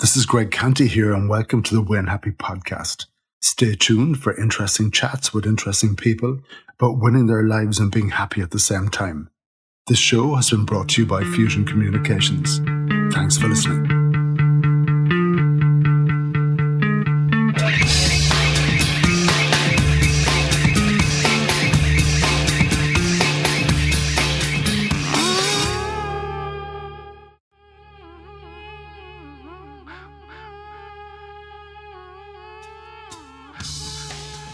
This is Greg Canty here, and welcome to the Win Happy podcast. Stay tuned for interesting chats with interesting people about winning their lives and being happy at the same time. This show has been brought to you by Fusion Communications. Thanks for listening.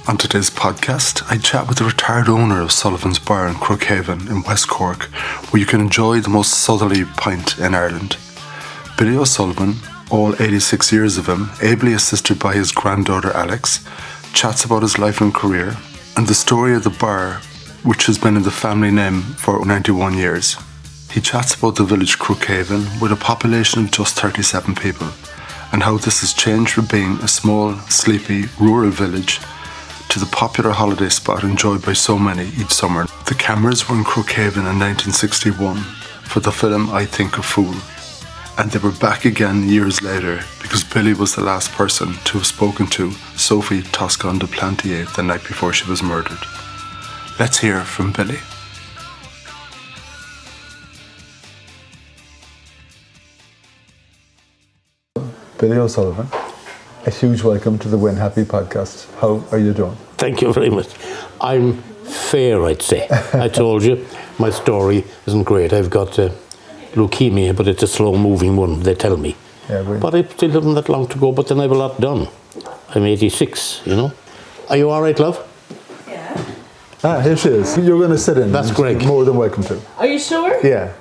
On today's podcast, I chat with the retired owner of Sullivan's Bar in Crookhaven in West Cork, where you can enjoy the most southerly pint in Ireland. Billy O'Sullivan, all 86 years of him, ably assisted by his granddaughter Alex, chats about his life and career, and the story of the bar, which has been in the family name for 91 years. He chats about the village Crookhaven, with a population of just 37 people, and how this has changed from being a small, sleepy, rural village to the popular holiday spot enjoyed by so many each summer. The cameras were in Crookhaven in 1961 for the film I Think a Fool, and they were back again years later because Billy was the last person to have spoken to Sophie Toscan de Plantier the night before she was murdered. Let's hear from Billy. Billy O'Sullivan, a huge welcome to the Win Happy podcast. How are you doing? Thank you very much. I'm fair, I'd say. I told you, my story isn't great. I've got leukemia, but it's a slow-moving one, they tell me. Yeah, but I still haven't that long to go, but then I have a lot done. I'm 86, you know. Are you all right, love? Yeah. Here she is. You're going to sit in. That's Greg. More than welcome to. Are you sure? Yeah.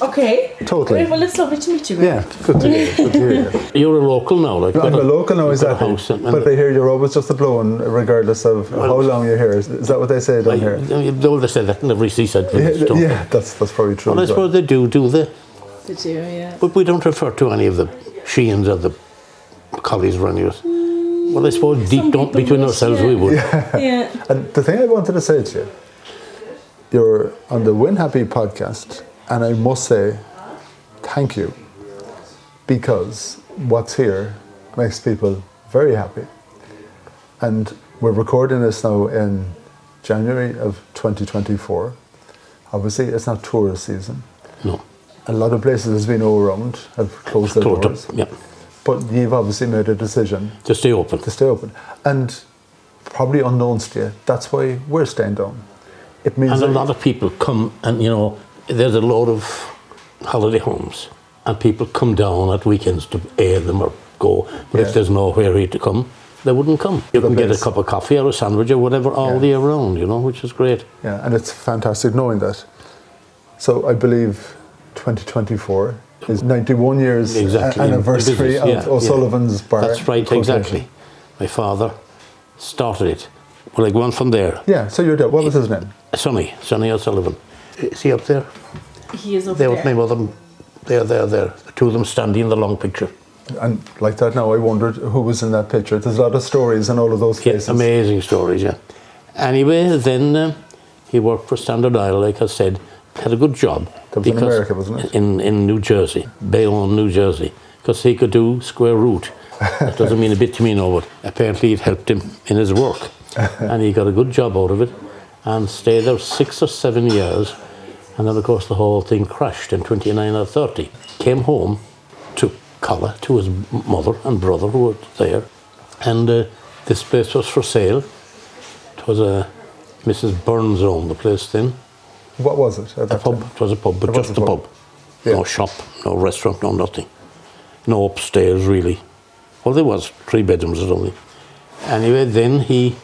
Okay. Totally. Well, it's lovely to meet you, Greg. Yeah, good to hear you. Good to hear you. You're a local now. Like, I'm a local now, exactly. House but I hear you're always just a blowing, regardless of how long you're here. Is that what they say down here? They say that in every seaside village. Yeah, that's probably true. Well, I suppose they do they? They do, yeah. But we don't refer to any of the Sheehan's or the Collies or any of us. Well, I suppose deep down between ourselves we would. Yeah. And the thing I wanted to say to you, you're on the Win Happy podcast, and I must say, thank you, because what's here makes people very happy. And we're recording this now in January of 2024. Obviously, it's not tourist season. No. A lot of places has been all around, have closed their doors. Yeah. But you've obviously made a decision to stay open. And probably unknowns to you, that's why we're staying down. It means and a lot of people come, and you know, there's a lot of holiday homes, and people come down at weekends to air them or go. But if there's nowhere here to come, they wouldn't come. You can get a cup of coffee or a sandwich or whatever all the year round, you know, which is great. Yeah, and it's fantastic knowing that. So I believe 2024 is 91 years anniversary of O'Sullivan's Bar. That's right, exactly. My father started it. Well, I go on from there. Yeah, so you're there. What was his name? Sonny O'Sullivan. Is he up there? He is over there. there. With me with them. There. The two of them standing in the long picture. And like that now, I wondered who was in that picture. There's a lot of stories in all of those faces. Yeah, amazing stories, yeah. Anyway, then he worked for Standard Oil, like I said. Had a good job. That was in America, wasn't it? In New Jersey, Bayonne, New Jersey. Because he could do square root. That doesn't mean a bit to me now, but apparently it helped him in his work. And he got a good job out of it and stayed there 6 or 7 years. And then, of course, the whole thing crashed in 29 or 30. Came home to Collar, to his mother and brother who were there. And this place was for sale. It was Mrs. Burns owned the place then. What was it at that pub. time? It was a pub, but just a pub. Yeah. No shop, no restaurant, no nothing. No upstairs, really. Well, there was 3 bedrooms or something. Anyway, then he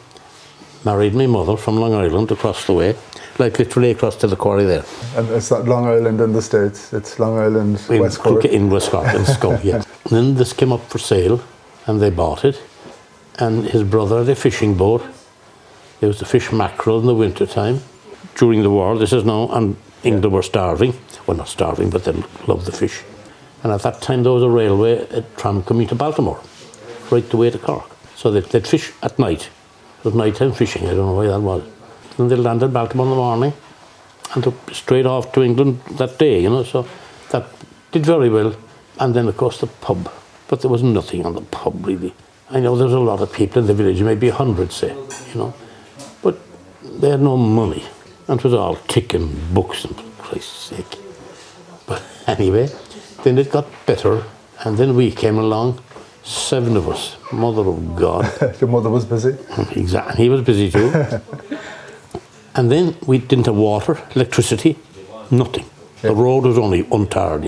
married my mother from Long Island across the way, like literally across to the quarry there. And it's not Long Island in the States, it's Long Island, West Cork. In West Cork, in Scow, yeah. And then this came up for sale, and they bought it. And his brother had a fishing boat. There was to fish mackerel in the winter time. During the war, this is now, and England were starving. Well, not starving, but they loved the fish. And at that time, there was a railway, a tram coming to Baltimore, right the way to Cork. So they'd fish at night. It was nighttime fishing, I don't know why that was. And they landed in Baltimore in the morning and took straight off to England that day, you know, so that did very well. And then, of course, the pub But there was nothing on the pub, really. I know there was a lot of people in the village, maybe 100, say, but they had no money. And it was all ticking books, and for Christ's sake. But anyway, then it got better, and then we came along, 7 of us, mother of God. Your mother was busy? Exactly, he was busy too. And then we didn't have water, electricity, nothing. Yeah. The road was only untarred,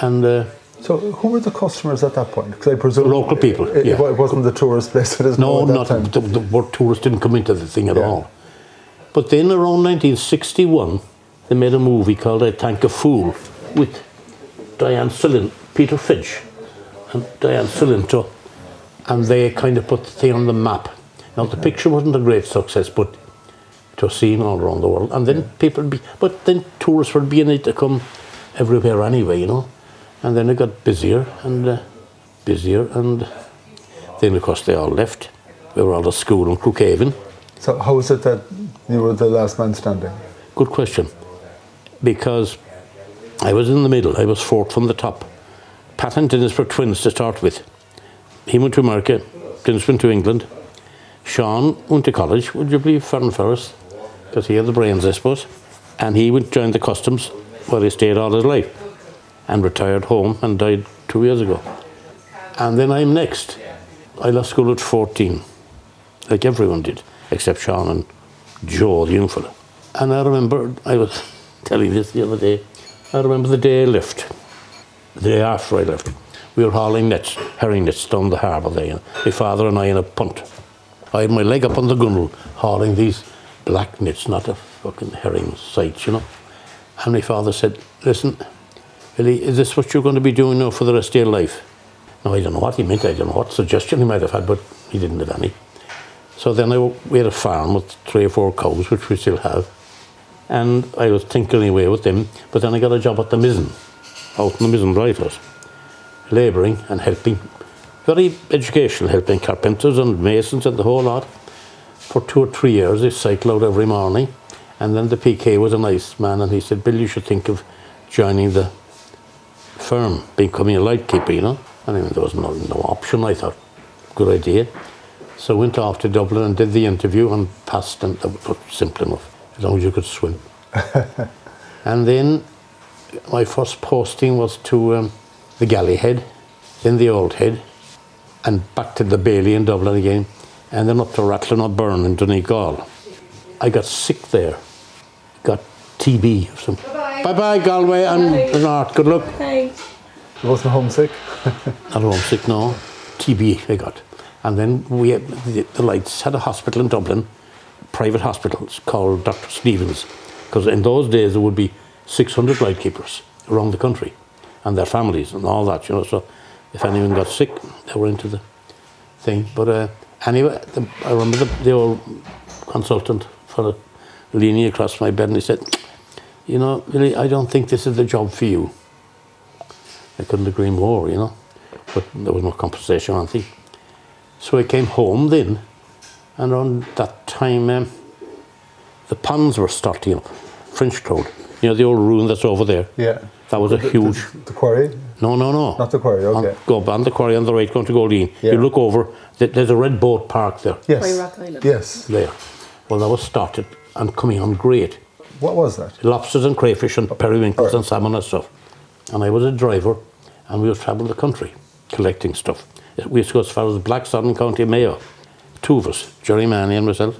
And so who were the customers at that point? Because I presume local people. It wasn't the tourist place it is no, at that not time. The word tourists didn't come into the thing at all. But then around 1961, they made a movie called I Thank a Fool with Diane Peter Finch and Diane Cilento, and they kind of put the thing on the map. Now the picture wasn't a great success, but it was seen all around the world. And then but then tourists were beginning to come everywhere anyway, And then it got busier, and then of course they all left. We were all at school in Crookhaven. So how was it that you were the last man standing? Good question. Because I was in the middle, I was 4th from the top. Pat and Dennis were twins to start with. He went to America, Dennis went to England. Sean went to college, would you believe, Farron Ferris, because he had the brains, I suppose. And he went joined the customs, where he stayed all his life, and retired home and died 2 years ago. And then I'm next. I left school at 14, like everyone did, except Sean and Joe, the young fella. And I remember, I was telling this the other day, I remember the day I left, the day after I left. We were hauling nets, herring nets down the harbour there, my father and I in a punt. I had my leg up on the gunwale, hauling these black nets, not a fucking herring sights, And my father said, listen, Billy, is this what you're going to be doing now for the rest of your life? Now, I don't know what he meant, I don't know what suggestion he might have had, but he didn't have any. So then we had a farm with 3 or 4 cows, which we still have. And I was tinkering away with them, but then I got a job at the mizzen, out in the mizzen lighthouse, labouring and helping, very educational, helping carpenters and masons and the whole lot. For 2 or 3 years, they cycled out every morning. And then the PK was a nice man, and he said, Bill, you should think of joining the firm, becoming a lightkeeper, I mean, there was no option, I thought. Good idea. So I went off to Dublin and did the interview and passed, and that was simple enough, as long as you could swim. And then my first posting was to the Galley Head, then the Old Head, and back to the Bailey in Dublin again, and then up to Rathlin O'Byrne in Donegal. I got sick there, got TB or something. Bye-bye, Galway and North. Good luck. Thanks. You wasn't homesick? Not homesick, no. TB I got. And then we had, the Lights had a hospital in Dublin, private hospitals called Dr. Stevens, because in those days there would be 600 lightkeepers around the country and their families and all that, so if anyone got sick, they were into the thing. But anyway, I remember the old consultant for leaning across my bed and he said, really, I don't think this is the job for you. I couldn't agree more, but there was no compensation or anything. So I came home then, and around that time, the ponds were starting up, French Road. The old ruin that's over there. Yeah. That was a huge... The quarry? No. Not the quarry, okay. Go on the quarry on the right, going to Goldeen. Yeah. You look over, there's a red boat park there. Yes. Rock Island. Yes. There. Well, that was started and coming on great. What was that? Lobsters and crayfish and periwinkles and salmon and stuff. And I was a driver, and we would travel the country collecting stuff. We used to go as far as Blackstone, County Mayo. 2 of us, Jerry Manny and myself.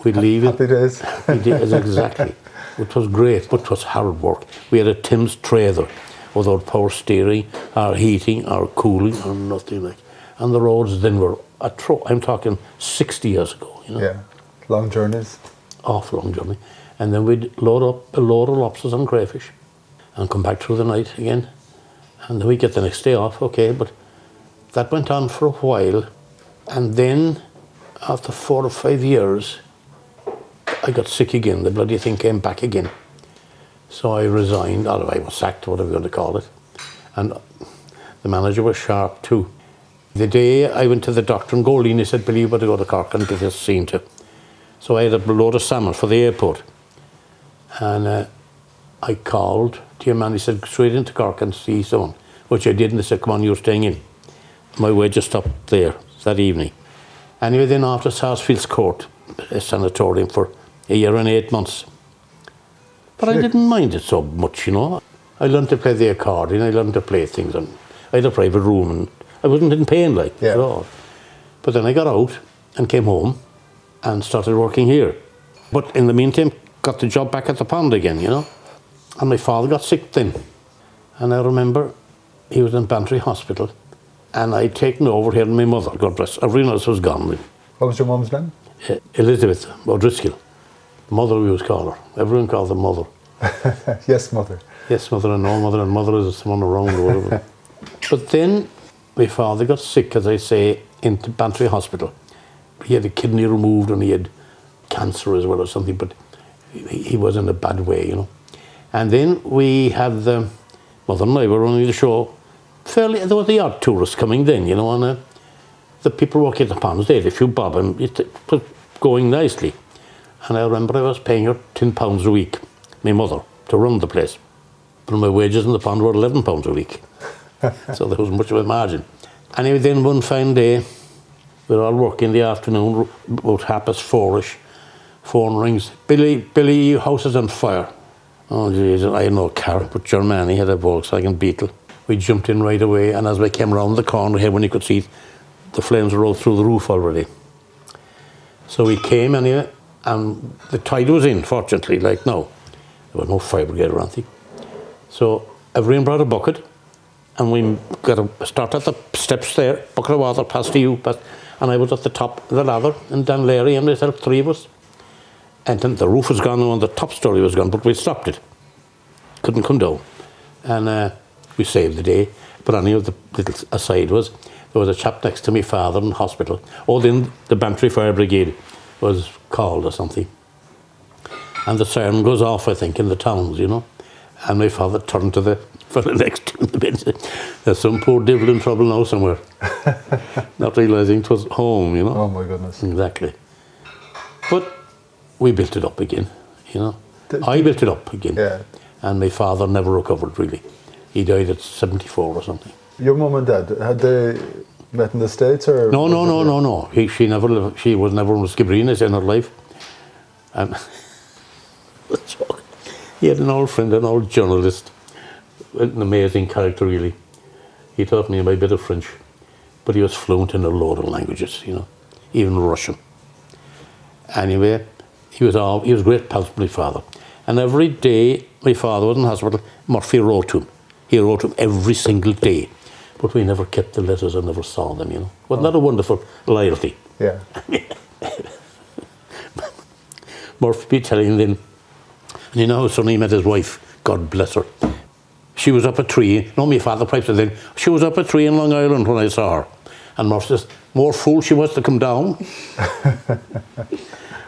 We'd leave Happy days. Exactly. It was great, but it was hard work. We had a Tim's tray there, without power steering, or heating, or cooling, or nothing like. And the roads then were I'm talking 60 years ago. Yeah, long journeys. Awful long journey. And then we'd load up a load of lobsters and crayfish, and come back through the night again. And then we'd get the next day off, okay, but that went on for a while. And then, after 4 or 5 years, I got sick again. The bloody thing came back again. So I resigned, or I was sacked, whatever you want to call it. And the manager was sharp too. The day I went to the doctor in Goldeen, he said, Billy, you better go to Cork and get this seen to. So I had a load of salmon for the airport. And I called to your man, he said, straight into Cork and see someone. Which I did, and they said, come on, you're staying in. my wages stopped there that evening. Anyway, then after Sarsfield's Court, a sanatorium for a year and 8 months. But I didn't mind it so much, you know. I learned to play the accordion, I learned to play things, and I had a private room, and I wasn't in pain, like, at all. But then I got out and came home and started working here. But in the meantime, got the job back at the pond again, you know. And my father got sick then. And I remember he was in Bantry Hospital, and I'd taken over here, and my mother, God bless, everyone else was gone. What was your mum's name? Elizabeth O'Driscoll. Mother, we always call her. Everyone called her Mother. Yes, mother. Yes, mother, and no mother, and mother is someone around or whatever. But then my father got sick, as I say, into Bantry Hospital. He had a kidney removed and he had cancer as well or something, but he was in a bad way, you know. And then we had mother and I were running the show. Fairly, there were the odd tourists coming then, you know, and the people working at the ponds, they had a few bob, and it was going nicely. And I remember I was paying her £10 a week, my mother, to run the place. But my wages in the pond were £11 a week. So there was much of a margin. Anyway, then one fine day, we were all working in the afternoon, about 4:30ish. Phone rings. Billy, your house is on fire. Oh, Jesus, I had no car, but Germany had a Volkswagen Beetle. We jumped in right away, and as we came around the corner here, when you could see the flames were all through the roof already. So we came anyway, and the tide was in, fortunately, like now. There was no fire brigade or anything. So everyone brought a bucket, and we got a start at the steps there, bucket of water, past you, and I was at the top of the ladder, and Dan Larry and myself, 3 of us. And then the roof was gone, and the top story was gone, but we stopped it. Couldn't come down. And we saved the day. But anyway, the little aside was, there was a chap next to my father in hospital. Oh, then the Bantry Fire Brigade was called or something. And the siren goes off, I think, in the towns, you know. And my father turned to the fellow next to him and said, there's some poor devil in trouble now somewhere. Not realising it was home, you know. Oh, my goodness. Exactly. But we built it up again, you know. I built it up again. Yeah. And my father never recovered, really. He died at 74 or something. Your mum and dad, had they met in the States or? No. She was never on Skibbereen in her life. And he had an old friend, an old journalist, an amazing character, really. He taught me a bit of French, but he was fluent in a load of languages, you know, even Russian. Anyway, he was great pals with my father. And every day my father was in hospital, Murphy wrote to him. He wrote to him every single day. But we never kept the letters and never saw them, you know. Wasn't that a wonderful loyalty? Yeah. Murphy be telling him then, you know how suddenly he met his wife, God bless her. She was up a tree, no, my father pipes it then, she was up a tree in Long Island when I saw her. And Murphy says, more fool she was to come down.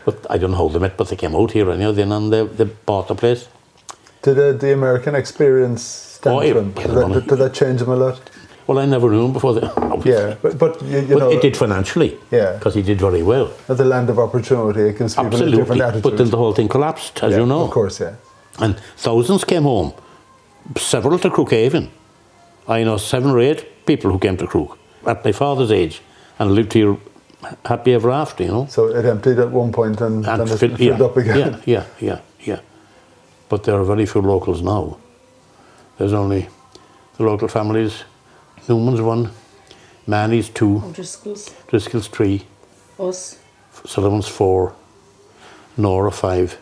But I don't know how they met, but they came out here anyhow then, and they bought the place. Did the American experience stand for him? Did that change him a lot? Well, I never knew him before. Yeah, but you know, it did financially. Yeah, because he did very well. At the land of opportunity, it gives people a different attitude. But then the whole thing collapsed, as you know. Of course, yeah. And thousands came home, several to Crookhaven. I know 7 or 8 people who came to Crook at my father's age and lived here happy ever after, you know. So it emptied at one point and then it filled up again. Yeah. But there are very few locals now. There's only the local families. Newman's 1, Manny's 2, Driscoll's 3, Us. Sullivan's 4, Nora 5,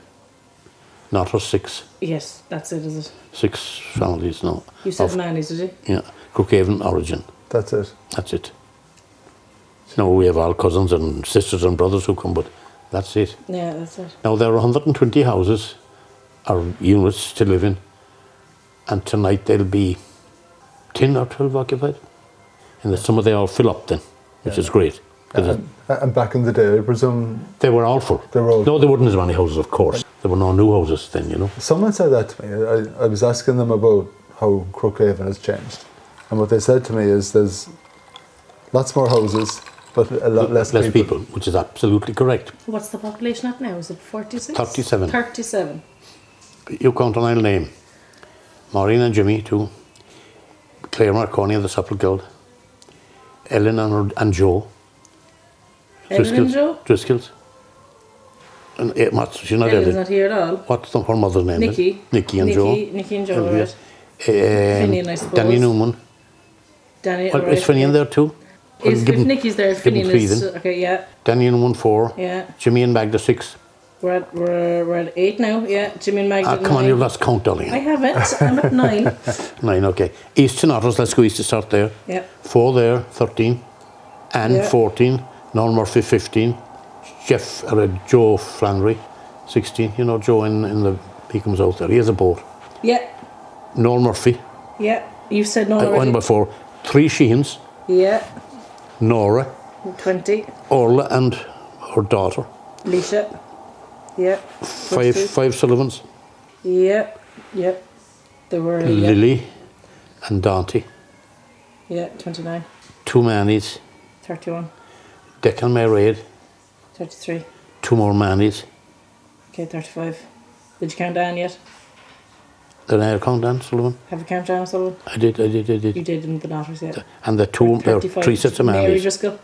Notter 6. Yes, that's it, is it? 6 families now. You said Manny's, did you? Yeah, Crookhaven origin. That's it. That's it. Now we have all cousins and sisters and brothers who come, but that's it. Yeah, that's it. Now there are 120 houses or units to live in, and tonight there'll be 10 or 12 occupied. And the summer they all fill up then, which is great. And back in the day, I presume... They were all full. No, there weren't as many houses, of course. There were no new houses then, you know. Someone said that to me. I was asking them about how Crookhaven has changed. And what they said to me is there's lots more houses, but a lot less people. Which is absolutely correct. What's the population at now? Is it 46? 37. 37. You count and I'll name. Maureen and Jimmy, 2. Claire Marconi of the Supple Guild. Ellen and Joe. Ellen and Joe? Driscolls. And she's not Ellen's Ellen. not here at all. What's her mother's name? Nikki. Nikki and Joe. Nikki and Joe, Yeah. right. Finian, I suppose. Danny Newman. Danny, Well, right, is Finian there too? If Nikki's there, give him Finian three is... then. Okay, yeah. Danny Newman 4. Yeah. Jimmy and Magda 6. We're at 8 now, yeah. Jimmy and Magda at Come on, 9. you've lost count, darling. I haven't. I'm at 9. 9, okay. Easton Otters, let's go east to start there. Yeah. 4 there, 13. Anne, Yeah. 14. Norm Murphy, 15. Joe Flannery, 16. You know, Joe he comes out there. He has a boat. Yeah. Noel Murphy. Yeah. You said no I already. went before. 3 Sheehans. Yeah. Nora. 20. Orla and her daughter. Leisha. Yeah. 5 Sullivans. Yeah. Yeah. There were... Lily and Dante. Yeah, 29. 2 Mannies. 31. Declan Mayraid. 33. 2 more Mannies. Okay, 35. Did you count Anne yet? Did I count Dan Sullivan? Have you counted Anne Sullivan? I did. You did in the daughters, yeah. And there are 3 sets of Mary Mannies. Driscoll.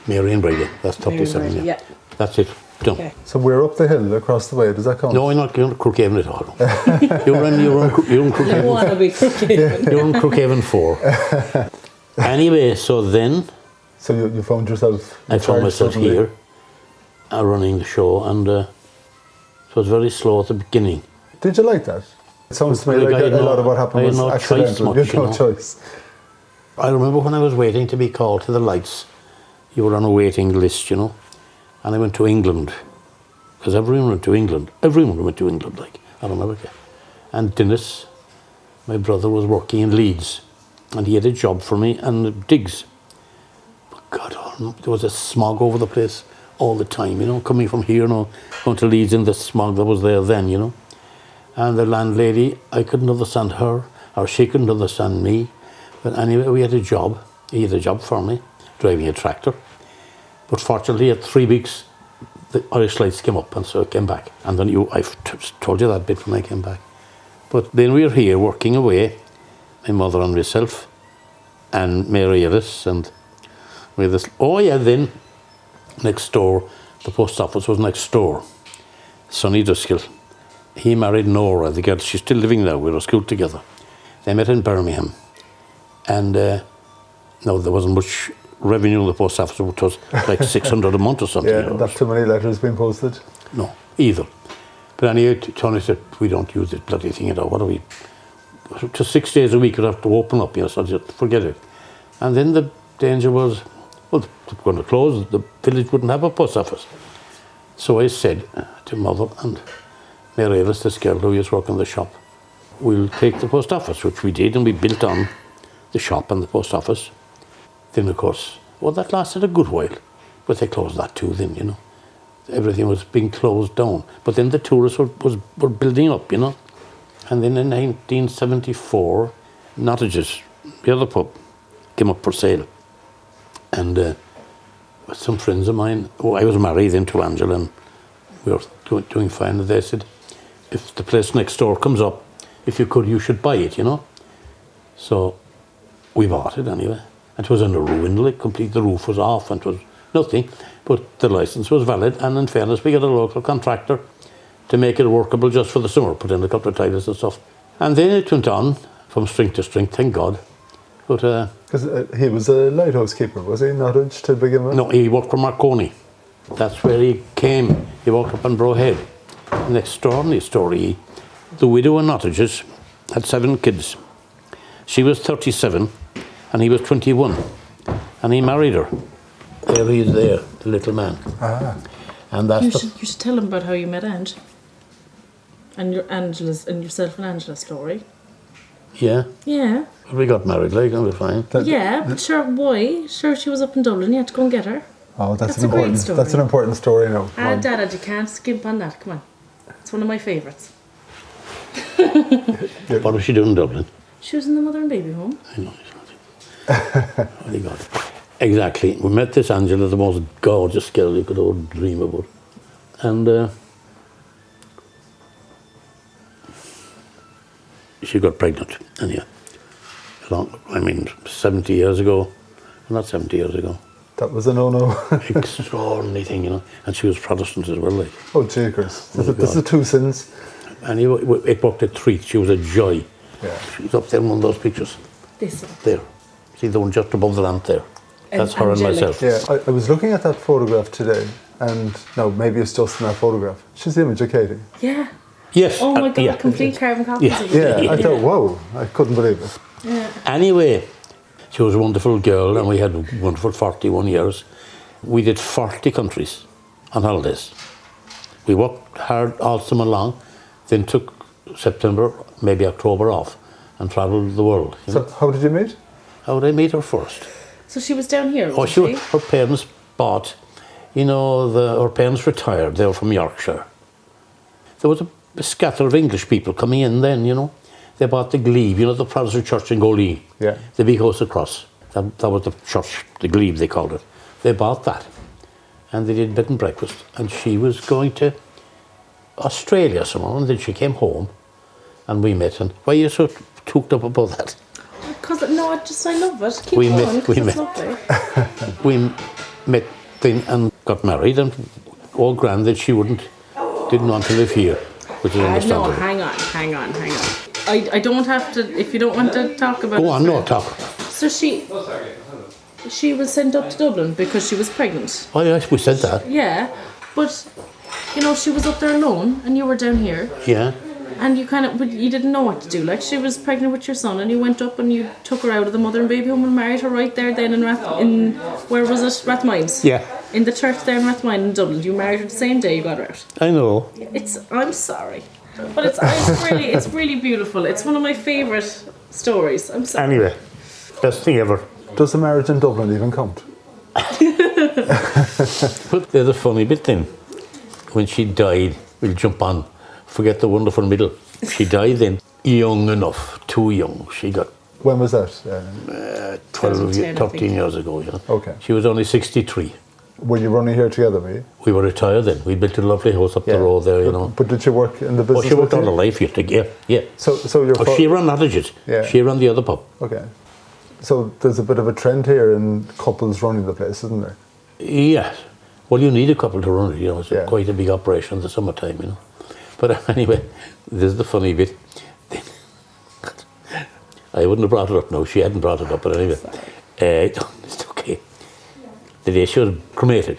Mary and Brady. That's Mary 37, Brady, yeah. That's it. Done. Okay. So we're up the hill across the way. Does that count? No, I'm not going to Crookhaven at all. you're in I Crookhaven. want to be Crookhaven. You're in Crookhaven 4. Anyway, so then So you found yourself... I found retired myself suddenly. here running the show, and it was very slow at the beginning. Did you like that? It sounds to me Like, like I had a lot of what I happened had was no accidental. choice much, you had no you know. choice. I remember when I was waiting to be called to the lights, you were on a waiting list, you know, and I went to England, because everyone went to England. Everyone went to England, like, out of America. And Dennis, my brother, was working in Leeds, and he had a job for me and digs. But God, there was a smog over the place all the time, you know, coming from here, you know, going to Leeds in the smog that was there then, you know. And the landlady, I couldn't understand her, or she couldn't understand me. But anyway, we had a job. He had a job for me, driving a tractor. But fortunately, at 3 weeks, the Irish lights came up, and so I came back. And then I've told you that bit when I came back. But then we were here working away, my mother and myself, and Mary Ellis, and we had this. Oh yeah, then next door, the post office was next door. Sonny Driscoll. He married Nora, the girl. She's still living there. We were at school together. They met in Birmingham. And no, there wasn't much revenue in the post office. It was like 600 a month or something. Yeah, you know. that's too many letters being posted. No, either. But anyway, Tony said, we don't use this bloody thing at all. What do we... Just 6 days a week, we'd have to open up, you know, so I just forget it. And then the danger was, well, they were going to close. The village wouldn't have a post office. So I said to Mother and Mary Ellis, this girl who used to work in the shop, we'll take the post office, which we did, and we built on the shop and the post office. Then, of course, well, that lasted a good while, but they closed that too then, you know. Everything was being closed down. But then the tourists were building up, you know. And then in 1974, Nottages, the other pub, came up for sale. And some friends of mine, I was married then to Angela, and we were doing fine, and they said, if the place next door comes up, if you could, you should buy it, you know. So we bought it anyway. It was in a ruin, like complete. The roof was off, and it was nothing. But the license was valid, and in fairness, we got a local contractor to make it workable just for the summer. Put in a couple of tiles and stuff, and then it went on from strength to strength. Thank God. But Because he was a lighthouse keeper, was he? Nottage to begin with? no, he worked for Marconi. That's where he came. He worked up in Brohead. An extraordinary story. The widow in Nottages had 7 kids. She was 37 and he was 21. And he married her. There he is there, the little man. Ah. And that's You should tell him about how you met Ange. And yourself and Angela's story. Yeah. Yeah. We got married, like, and we're fine. Yeah, but sure, why? Sure, she was up in Dublin. You had to go and get her. Oh, That's a great story. That's an important story now. Dad, you can't skimp on that. Come on. It's one of my favourites. What was she doing in Dublin? She was in the mother and baby home. I know, it's not. Holy God. Exactly. We met this Angela, the most gorgeous girl you could ever dream about. And she got pregnant. Anyhow, 70 years ago, not 70 years ago. That was a no-no. Extraordinary thing, you know. And she was Protestant as well, like. Oh, jeekers. This is two sins. And it worked at Treat. She was a joy. Yeah. She's up there in one of those pictures. This one. There. See the one just above the lamp there? That's her and myself. Yeah, I was looking at that photograph today, and no, maybe it's just in that photograph. She's the image of Katie. Yeah. Yes. Oh my God, yeah. complete carbon copies Yeah. of it. Yeah, I thought, whoa, I couldn't believe it. Yeah. Anyway, she was a wonderful girl, and we had a wonderful 41 years. We did 40 countries on holidays. We worked hard all summer long, then took September, maybe October off, and travelled the world. You know? So, how did you meet? How did I meet her first? So she was down here, Oh, wasn't she? her parents bought, you know, her parents retired. They were from Yorkshire. There was a scatter of English people coming in then, you know. They bought the Glebe, you know, the Protestant church in Golee. Yeah. The big house across. That was the church, the Glebe they called it. They bought that. And they did bed and breakfast. And she was going to Australia somewhere. And then she came home and we met. And why are you so tooked up about that? Because, no, I love it. Keep We going, met- 'cause we it's met. lovely. We met then and got married. And all grand that she didn't want to live here, which is No, understandable. hang on. I don't have to, if you don't want to talk about Go it. on, no, talk. So she was sent up to Dublin because she was pregnant. Oh, yes, we said that. Yeah, but, you know, she was up there alone and you were down here. Yeah. And you didn't know what to do. Like, she was pregnant with your son and you went up and you took her out of the mother and baby home and married her right there then where was it? Rathmines? Yeah. In the church there in Rathmines in Dublin. You married her the same day you got her out. I know. I'm sorry. But it's really beautiful. It's one of my favourite stories. I'm sorry. Anyway, best thing ever. Does the marriage in Dublin even count? But there's a funny bit then. When she died, we'll jump on. Forget the wonderful middle. She died then, young enough, too young. She got When was that? 2010, 13 years ago, you know. Okay. She was only 63. Were you running here together, were you? We were retired then. We built a lovely house up the road there, you know. But did you work in the business? Oh, she worked with all her you? life here, yeah. So your She ran Cottages. Yeah. She ran the other pub. Okay. So there's a bit of a trend here in couples running the place, isn't there? Yes. Well, you need a couple to run it, you know. It's Yeah. quite a big operation in the summertime, you know. But anyway, this is the funny bit. I wouldn't have brought it up now. She hadn't brought it up, but anyway. It's okay. The day she was cremated,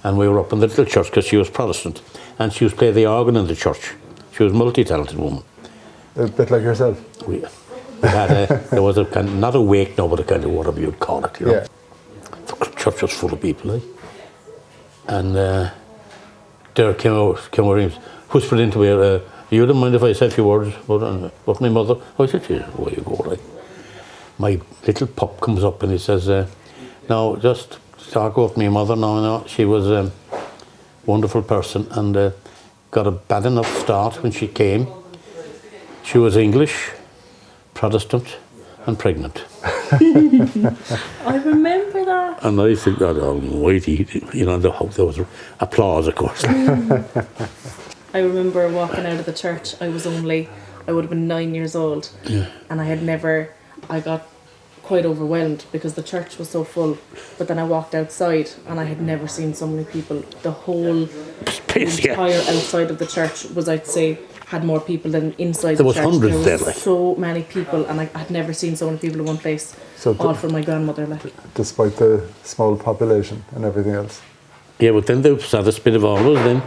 and we were up in the little church because she was Protestant, and she was playing the organ in the church. She was a multi-talented woman. A bit like yourself. We had there was a kind of, not a wake now, but a kind of whatever you'd call it, you know. Yeah. The church was full of people, eh? And there came over and whispered into me, you don't mind if I say a few words about my mother? I said, yeah, away you go, right? My little pup comes up and he says, no, just talk about my mother. No, she was a wonderful person and got a bad enough start when she came. She was English, Protestant and pregnant. I remember that. And I think that, almighty, you know, there was applause, of course. I remember walking out of the church. I would have been 9 years old. Yeah. And I got quite overwhelmed because the church was so full. But then I walked outside and I had never seen so many people. The whole entire outside of the church was, I'd say, had more people than inside There the was church. hundreds there there, was like. so many people and I had never seen so many people in one place. So all for my grandmother. Like. Despite the small population and everything else. Yeah, but then the saddest bit of all was then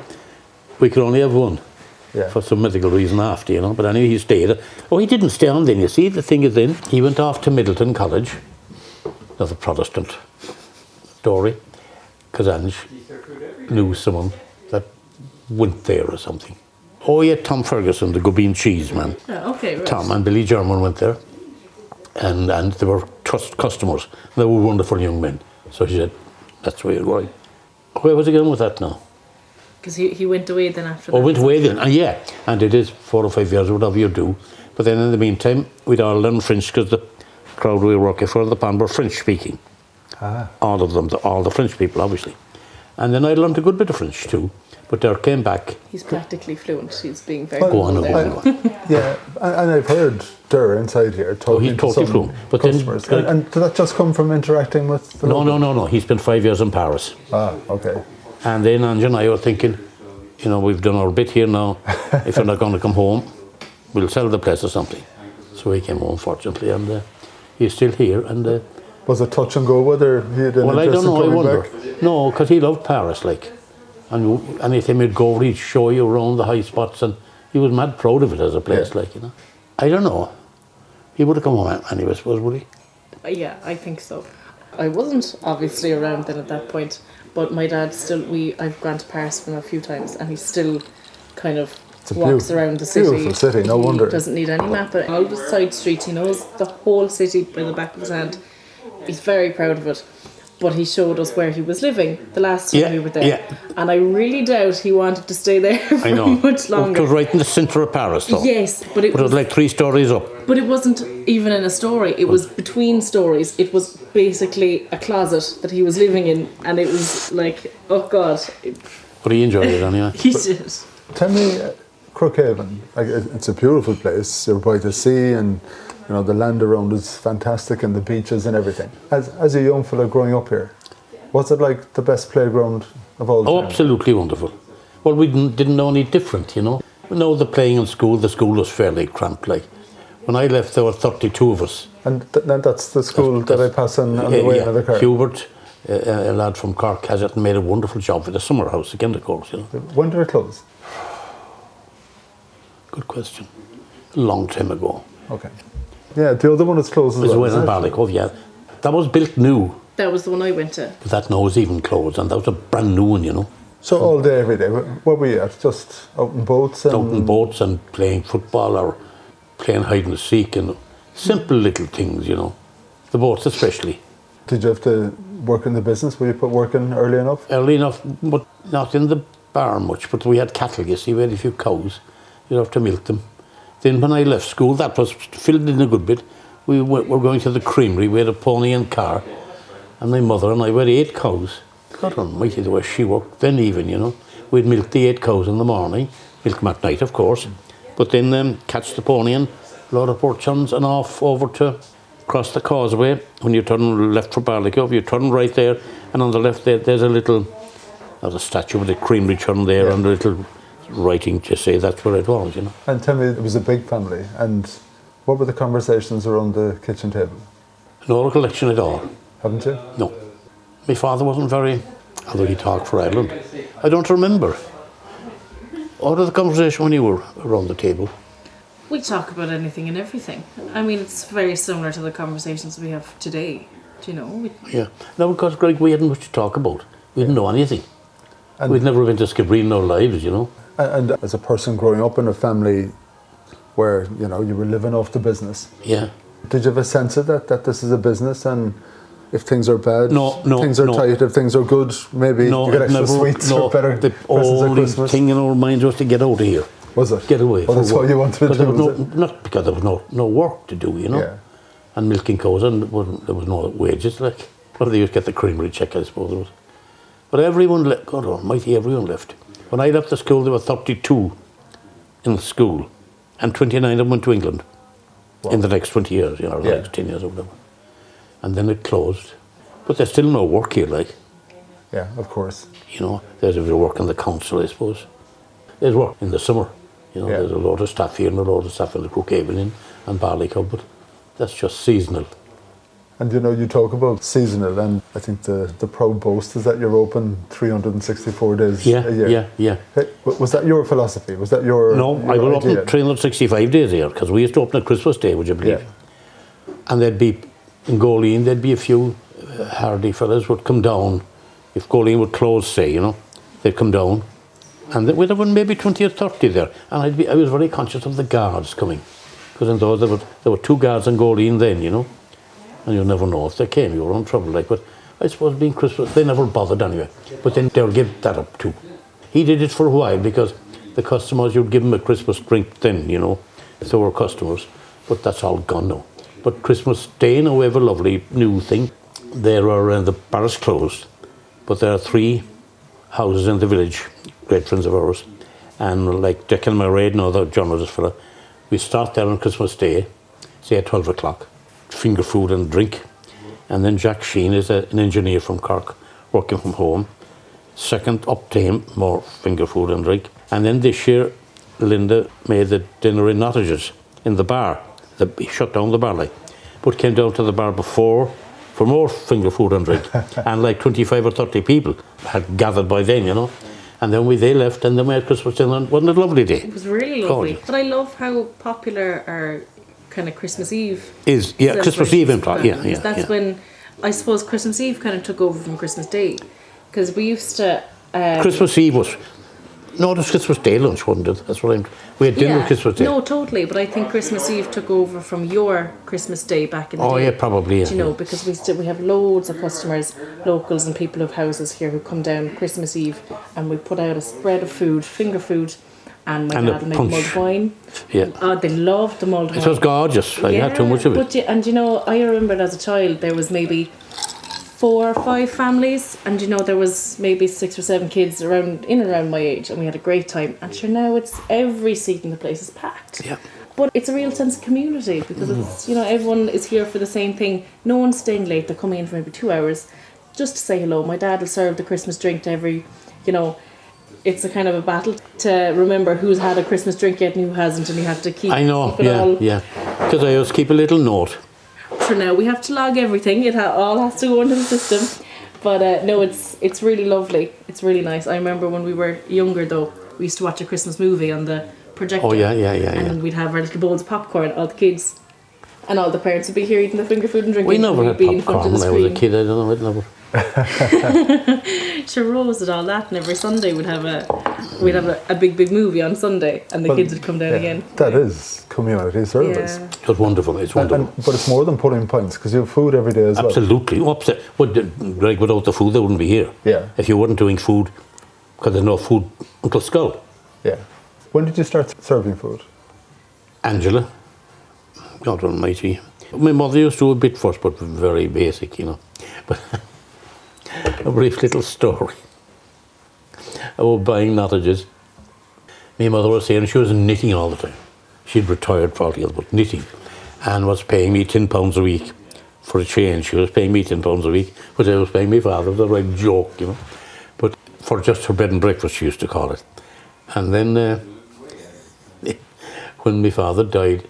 we could only have one. Yeah. For some medical reason after, you know. But anyway, he stayed. Oh, he didn't stay on then, you see. The thing is then, he went off to Middleton College, another Protestant story, because Ange knew someone that went there or something. Oh yeah, Tom Ferguson, the Gubeen cheese man. Yeah, okay, right. Tom and Billy German went there, and they were trust customers. They were wonderful young men. So she said, that's where you're going. Where was he going with that now? Because he went away then after that. Oh, went away then, yeah. And it is 4 or 5 years, whatever you do. But then in the meantime, we'd all learn French because the crowd we were working for, the band, were French speaking. Ah. All of them, all the French people, obviously. And then I learned a good bit of French too. But there came back. He's practically fluent. He's being very Well, Go on, there. go on. Yeah, and I've heard Dur inside here talking he's to totally some fluent. But customers. then, And did that just come from interacting with the No. He spent 5 years in Paris. Ah, okay. And then Angie and I were thinking, we've done our bit here now. If you're not going to come home, we'll sell the place or something. So he came home, fortunately, and he's still here. And was it touch and go whether he had an well, I interest don't know. in I coming wonder. back? No, because he loved Paris, like, and anytime he'd go, he'd show you around the high spots, and he was mad proud of it as a place, Yeah. like, I don't know. He would have come home anyway, I suppose, would he? Yeah, I think so. I wasn't obviously around then at that point, but my dad still, I've gone to Paris with him a few times, and he still kind of walks around the city. Beautiful city, no wonder. He doesn't need any map. All the side streets, he knows the whole city by the back of his hand. He's very proud of it. But he showed us where he was living the last time we were there. Yeah. And I really doubt he wanted to stay there for much longer. It was right in the centre of Paris, though. Yes, but it was like 3 stories up. But it wasn't even in a story. It was between stories. It was basically a closet that he was living in. And it was like, oh God. But he enjoyed it anyway. He did. Tell me, Crookhaven, it's a beautiful place. You're by the sea and the land around is fantastic and the beaches and everything. As a young fella growing up here, was it like the best playground of all time? Oh, absolutely wonderful. Well, we didn't know any different, We know the playing in school, the school was fairly cramped, like. When I left, there were 32 of us. And that's the school that I pass on the way in the car? Hubert, a lad from Cork, has it and made a wonderful job with the summer house again, of course, When did it close? Good question. A long time ago. Okay. Yeah, the other one is closed as well. It was in Ballycove, yeah. That was built new. That was the one I went to. But that now is even closed, and that was a brand new one, So all day, every day, where were you at? Just out in boats? Out in boats and playing football or playing hide and seek and simple little things, The boats especially. Did you have to work in the business? Were you put work in early enough? Early enough, but not in the barn much. But we had cattle, you see, we had a few cows. You'd have to milk them. Then when I left school, that was filled in a good bit. We were going to the creamery. We had a pony and car. And my mother and I, we had 8 cows. God almighty, the way she worked then even, We'd milk the 8 cows in the morning, milk them at night, of course. But then catch the pony and load up our chums and off over to across the causeway. When you turn left for Ballycove, you turn right there. And on the left there's a statue with a creamery churn there and a little writing to say that's where it was, And tell me, it was a big family, and what were the conversations around the kitchen table? No recollection at all. Haven't you? No. My father wasn't very, although he talked for Ireland. I don't remember. What was the conversation when you were around the table? We talk about anything and everything. I mean, it's very similar to the conversations we have today. Do you know? Yeah. No, because, Greg, we hadn't much to talk about. We didn't know anything. And we'd never been to Skibbereen in our lives, And as a person growing up in a family where, you were living off the business. Yeah. Did you have a sense of that this is a business, and if things are bad, no, things are tight, if things are good, maybe you get extra sweets or better the presents at Christmas? thing in our minds was to get out of here. Was it? Get away. Well, that's what you wanted to do, Not because there was no work to do, Yeah. And milking cows, and there was no wages, like. Well, they used to get the creamery check, I suppose it was. But everyone left. God almighty, everyone left. When I left the school, there were 32 in the school, and 29 of them went to England in the next 20 years, or the next 10 years or whatever. And then it closed. But there's still no work here, like. Yeah, of course. There's a bit of work in the council, I suppose. There's work in the summer. There's a lot of staff here and a lot of staff in the Crookhaven and Ballycove, but that's just seasonal. And you talk about seasonal, and I think the proud boast is that you're open 364 days a year. Yeah. Hey, was that your philosophy? Was that your No, your I will idea? open 365 days a year, because we used to open at Christmas Day, would you believe? Yeah. And there'd be, in Goleen, there'd be a few hardy fellas would come down. If Goleen would close, say, they'd come down. And we'd have maybe 20 or 30 there. And I was very conscious of the guards coming. Because in those, there were 2 guards in Goleen then, And you never know if they came, you were in trouble. But I suppose being Christmas, they never bothered anyway. But then they'll give that up too. He did it for a while because the customers, you'd give them a Christmas drink then, if they were customers. But that's all gone now. But Christmas Day, now we have a lovely new thing. There are, the bar's closed, but there are 3 houses in the village, great friends of ours. And like Dick and Mairead, the journalist fella, We start there on Christmas Day, say at 12 o'clock, finger food and drink. And then Jack Sheen is an engineer from Cork, working from home. Second up to him, more finger food and drink. And then this year, Linda made the dinner in Nottages, in the bar. He shut down the bar, like, but came down to the bar before for more finger food and drink. And like 25 or 30 people had gathered by then, you know. And then they left, and then we had Christmas dinner. Wasn't it a lovely day? It was really lovely. But I love how popular our kind of Christmas Eve is. Yeah, Christmas Eve in Prague. Yeah. That's when, I suppose, Christmas Eve kind of took over from Christmas Day. Because we used to... Christmas Eve was... No, it was Christmas Day lunch, wasn't it? That's what we had dinner Christmas Day. No, totally. But I think Christmas Eve took over from your Christmas Day back in the day. Oh, yeah, probably, yeah. Do you know, because we have loads of customers, locals and people who have houses here who come down Christmas Eve, and we put out a spread of food, finger food, and my dad would make mulled wine. Yeah. They loved the mulled wine. It was gorgeous. I had too much of it. And you know, I remember as a child, there was maybe 4 or 5 families, and you know, there was maybe 6 or 7 kids around my age, and we had a great time. And sure, now it's every seat in the place is packed. Yeah. But it's a real sense of community, because it's, you know, everyone is here for the same thing. No one's staying late. They're coming in for maybe 2 hours just to say hello. My dad will serve the Christmas drink to every, you know, it's a kind of a battle to remember who's had a Christmas drink yet and who hasn't, and you have to keep. I know, yeah. Because I always keep a little note. For now, we have to log everything. It all has to go into the system. But no, it's really lovely. It's really nice. I remember when we were younger, though, we used to watch a Christmas movie on the projector. Oh, yeah. And we'd have our little bowls of popcorn, all the kids. And all the parents would be here eating the finger food and drinking. We never had popcorn when I was a kid. I don't know, I'd never. Sure, Rose did all that, and every Sunday we'd have a big movie on Sunday, and the kids would come down again. That is community service. Yeah. It was wonderful. It's wonderful. But it's more than putting pints, because you have food every day as well. Absolutely. Like without the food, they wouldn't be here. Yeah. If you weren't doing food, because there's no food until Skull. Yeah. When did you start serving food? Angela, God almighty. My mother used to do a bit first, but very basic, you know. But a brief little story about buying Nottages. My mother was saying she was knitting all the time. She'd retired probably, but knitting, and was paying me £10 a week for a change. She was paying me £10 a week, but I was paying my father. It was a right joke, you know. But for just her bed and breakfast, she used to call it. And then when my father died,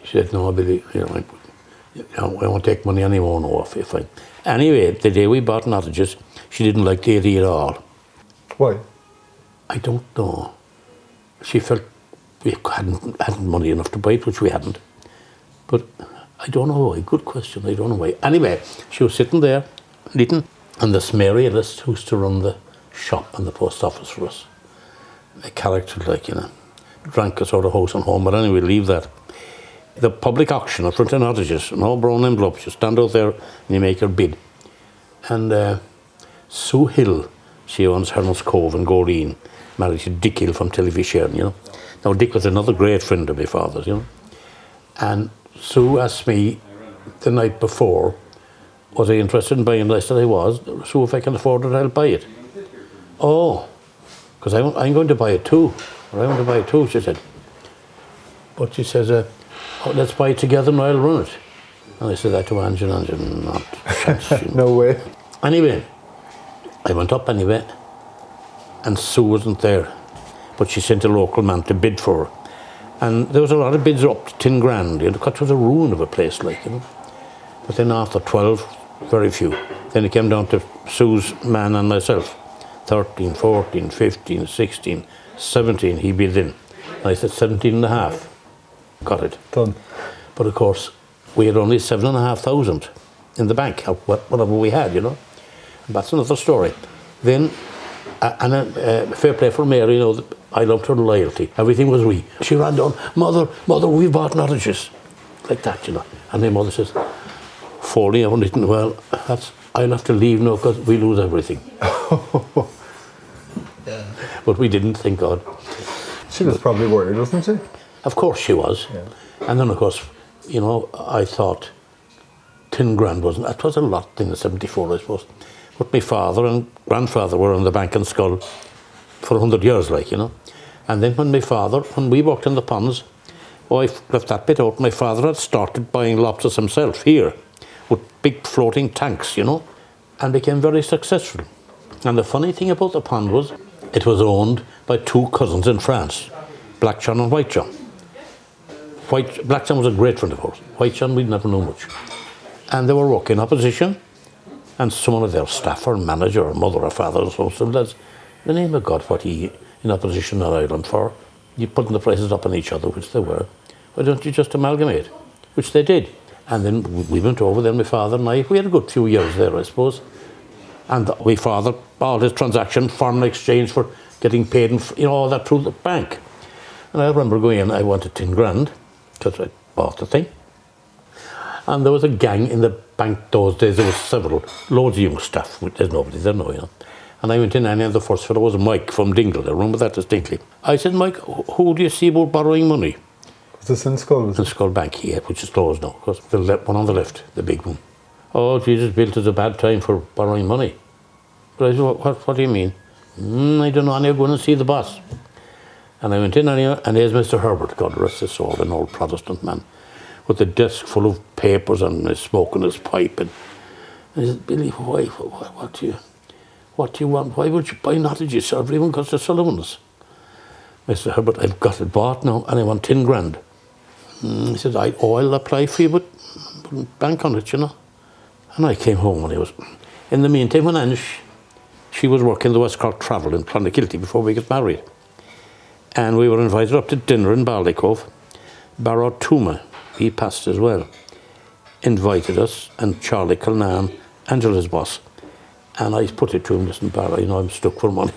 she said, "No, Billy, you know, I won't take money anymore, no, if I..." Anyway, the day we bought Nottages, she didn't like the idea at all. Why? I don't know. She felt we hadn't money enough to buy it, which we hadn't. But I don't know why. Good question. I don't know why. Anyway, she was sitting there, knitting, and this Mary Ellis who used to run the shop and the post office for us. A character, like, you know, drank us out of house and home, but anyway, leave that. The public auction in front of Nottages, and all brown envelopes, you stand out there and you make your bid. And Sue Hill, she owns Herman's Cove in Goreen, married to Dick Hill from Television, you know. Now, Dick was another great friend of my father's, you know. And Sue asked me the night before, was I interested in buying it? I said I was. Sue, if I can afford it, I'll buy it. Oh, because I'm going to buy it too. Or I want to buy it too, she said. But she says, let's buy it together and I'll run it. And I said that to Angela, not a chance. You know. No way. Anyway, I went up anyway, and Sue wasn't there. But she sent a local man to bid for her. And there was a lot of bids up to 10 grand, you know, it was a ruin of a place, like, you know. But then after 12, very few. Then it came down to Sue's man and myself. 13, 14, 15, 16, 17, he bid in. And I said 17 and a half. Got it. Done. But of course, we had only 7,500 in the bank, whatever we had, you know. And that's another story. Then, fair play for Mary, you know, I loved her loyalty. Everything was we. She ran down, Mother, we've bought Nottages. Like that, you know. And my mother says, Foley, I've knitting, well, I'll have to leave now because we lose everything. Yeah. But we didn't, thank God. She was probably worried, wasn't she? Of course she was. Yeah. And then, of course, you know, I thought 10 grand wasn't, that was a lot in the 74, I suppose. But my father and grandfather were on the bank in Skull for 100 years, like, you know. And then when we worked in the ponds, Oh, I left that bit out. My father had started buying lobsters himself here with big floating tanks, you know, and became very successful. And the funny thing about the pond was it was owned by two cousins in France, Black John and White John. Black John was a great friend of ours. White John, we'd never known much. And they were working opposition, and someone of their staff or manager or mother or father or so said, "Lads, in the name of God, what are you in opposition on Ireland for? You're putting the prices up on each other," which they were. "Why don't you just amalgamate?" Which they did. And then we went over there, my father and I. We had a good few years there, I suppose. And my father, all his transaction, foreign exchange for getting paid, and all that through the bank. And I remember going in, I wanted 10 grand, because I bought the thing. And there was a gang in the bank those days. There was several, loads of young staff. There's nobody there now, you know. And I went in, and the first fellow was Mike from Dingle. I remember that distinctly. I said, "Mike, who do you see about borrowing money?" Was this in Skull? In Skull Bank, yeah, which is closed now. Because the one on the left, the big one. "Oh, Jesus, Bill, it's a bad time for borrowing money." But I said, what do you mean? "I don't know, I need to go in and see the boss." And I went in, and here's Mr. Herbert, God rest his soul, an old Protestant man, with a desk full of papers and smoking his pipe. And I said, "Billy, why, what do you want? Why would you buy Nottages? Everyone goes to Sullivan's." "Mr. Herbert, I've got it bought now, and I want 10 grand. He said, I'll apply for you, but bank on it, you know." And I came home, and I was, in the meantime, when Ange, she was working the West Cork Travel in Clonakilty before we got married. And we were invited up to dinner in Ballycove. Barrow Tuma, he passed as well, invited us, and Charlie Culnan, Angela's boss. And I put it to him, "Listen, Barrow, you know, I'm stuck for money.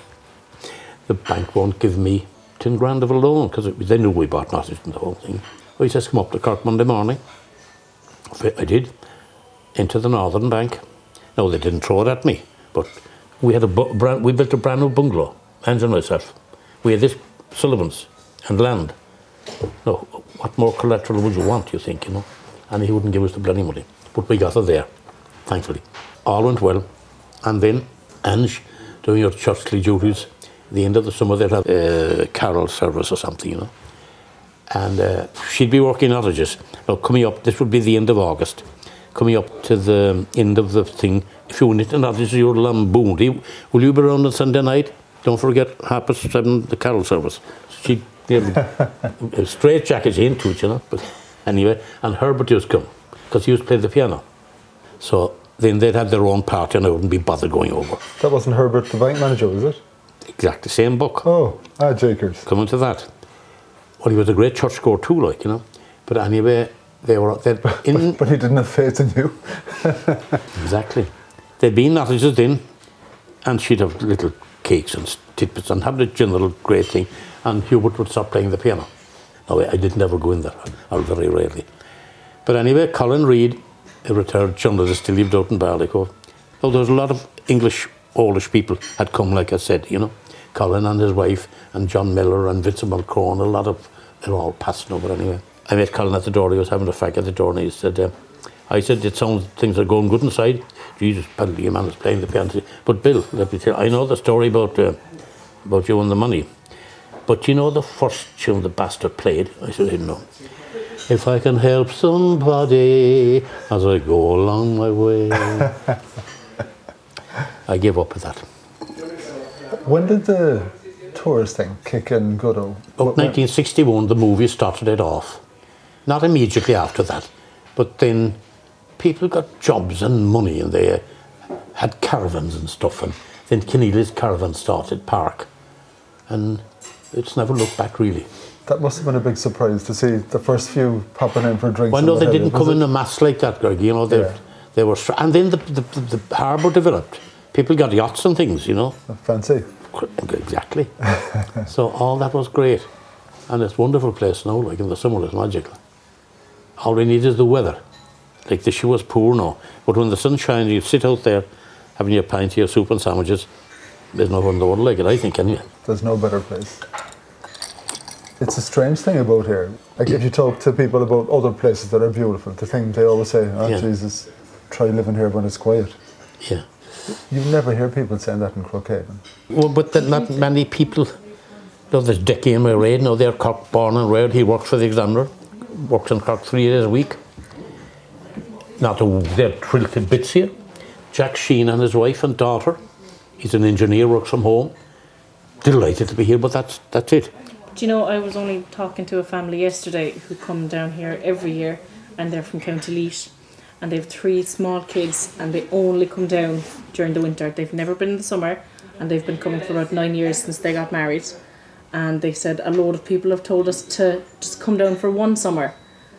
The bank won't give me 10 grand of a loan," because they knew we bought Nottage and the whole thing. Well, he says, "Come up to Cork Monday morning." I did, into the Northern Bank. No, they didn't throw it at me, but we had we built a brand new bungalow, Angela and myself. We had this Sullivan's and land. No, what more collateral would you want, you think, you know? And he wouldn't give us the bloody money. But we got it there, thankfully. All went well. And then, Ange, doing your churchly duties, at the end of the summer, they'd have a carol service or something, you know. And she'd be working Nottages. Now, coming up, this would be the end of August, coming up to the end of the thing. "If you want to Nottages, you're lambooned. Will you be around on Sunday night? Don't forget 7:30, the carol service." She'd a straight jacket into it, you know. But anyway, and Herbert used to come, because he used to play the piano. So then they'd have their own party, and I wouldn't be bothered going over. That wasn't Herbert, the bank manager, was it? Exactly, same book. Oh, Jakers. Coming to that. Well, he was a great churchgoer too, like, you know. But anyway, but he didn't have faith in you. Exactly. They'd been Nottages in, and she'd have little cakes and tidbits and have the general great thing, and Hubert would stop playing the piano. No, I didn't ever go in there, or very rarely. But anyway, Colin Reid, a retired journalist, he lived out in Ballycove. Well, there was a lot of English, oldish people had come, like I said, you know. Colin and his wife, and John Miller and Vincent Mulcrone, a lot of, they're all passing over anyway. I met Colin at the door, he was having a fag at the door, and he said, I said, "It sounds things are going good inside." "Jesus, Paddy, your man is playing the piano." "But Bill, let me tell you, I know the story about you and the money. But you know the first tune the bastard played?" I said, "I didn't know." "If I can help somebody as I go along my way." I gave up with that. When did the tourist thing kick in good? About 1961, the movie started it off. Not immediately after that, but then people got jobs and money, and they had caravans and stuff, and then Keneally's caravan started park, and it's never looked back really. That must have been a big surprise to see the first few popping in for drinks. Well, no, they didn't come in a mass like that, Greg. You know, they were, and then the harbour developed. People got yachts and things, you know. Fancy. Exactly. So all that was great, and it's a wonderful place now. Like in the summer, it's magical. All we need is the weather. Like the shoe was poor now, but when the sun shines, you sit out there having your pint, your soup and sandwiches. There's no one in the world like it, I think, anyway. There's no better place. It's a strange thing about here. Like if you talk to people about other places that are beautiful, the thing they always say, "Oh, yeah. Jesus, try living here when it's quiet." Yeah. You never hear people saying that in Crookhaven. Well, but not many people. You know, there's Dickie and my Ray, they're Cork born and reared. He works for the Examiner. works in Cork 3 days a week. Not to, they're thrilled to bits here. Jack Sheen and his wife and daughter. He's an engineer, works from home. Delighted to be here, but that's it. Do you know, I was only talking to a family yesterday who come down here every year, and they're from County Leash, and they have 3 small kids, and they only come down during the winter. They've never been in the summer, and they've been coming for about 9 years since they got married. And they said a load of people have told us to just come down for one summer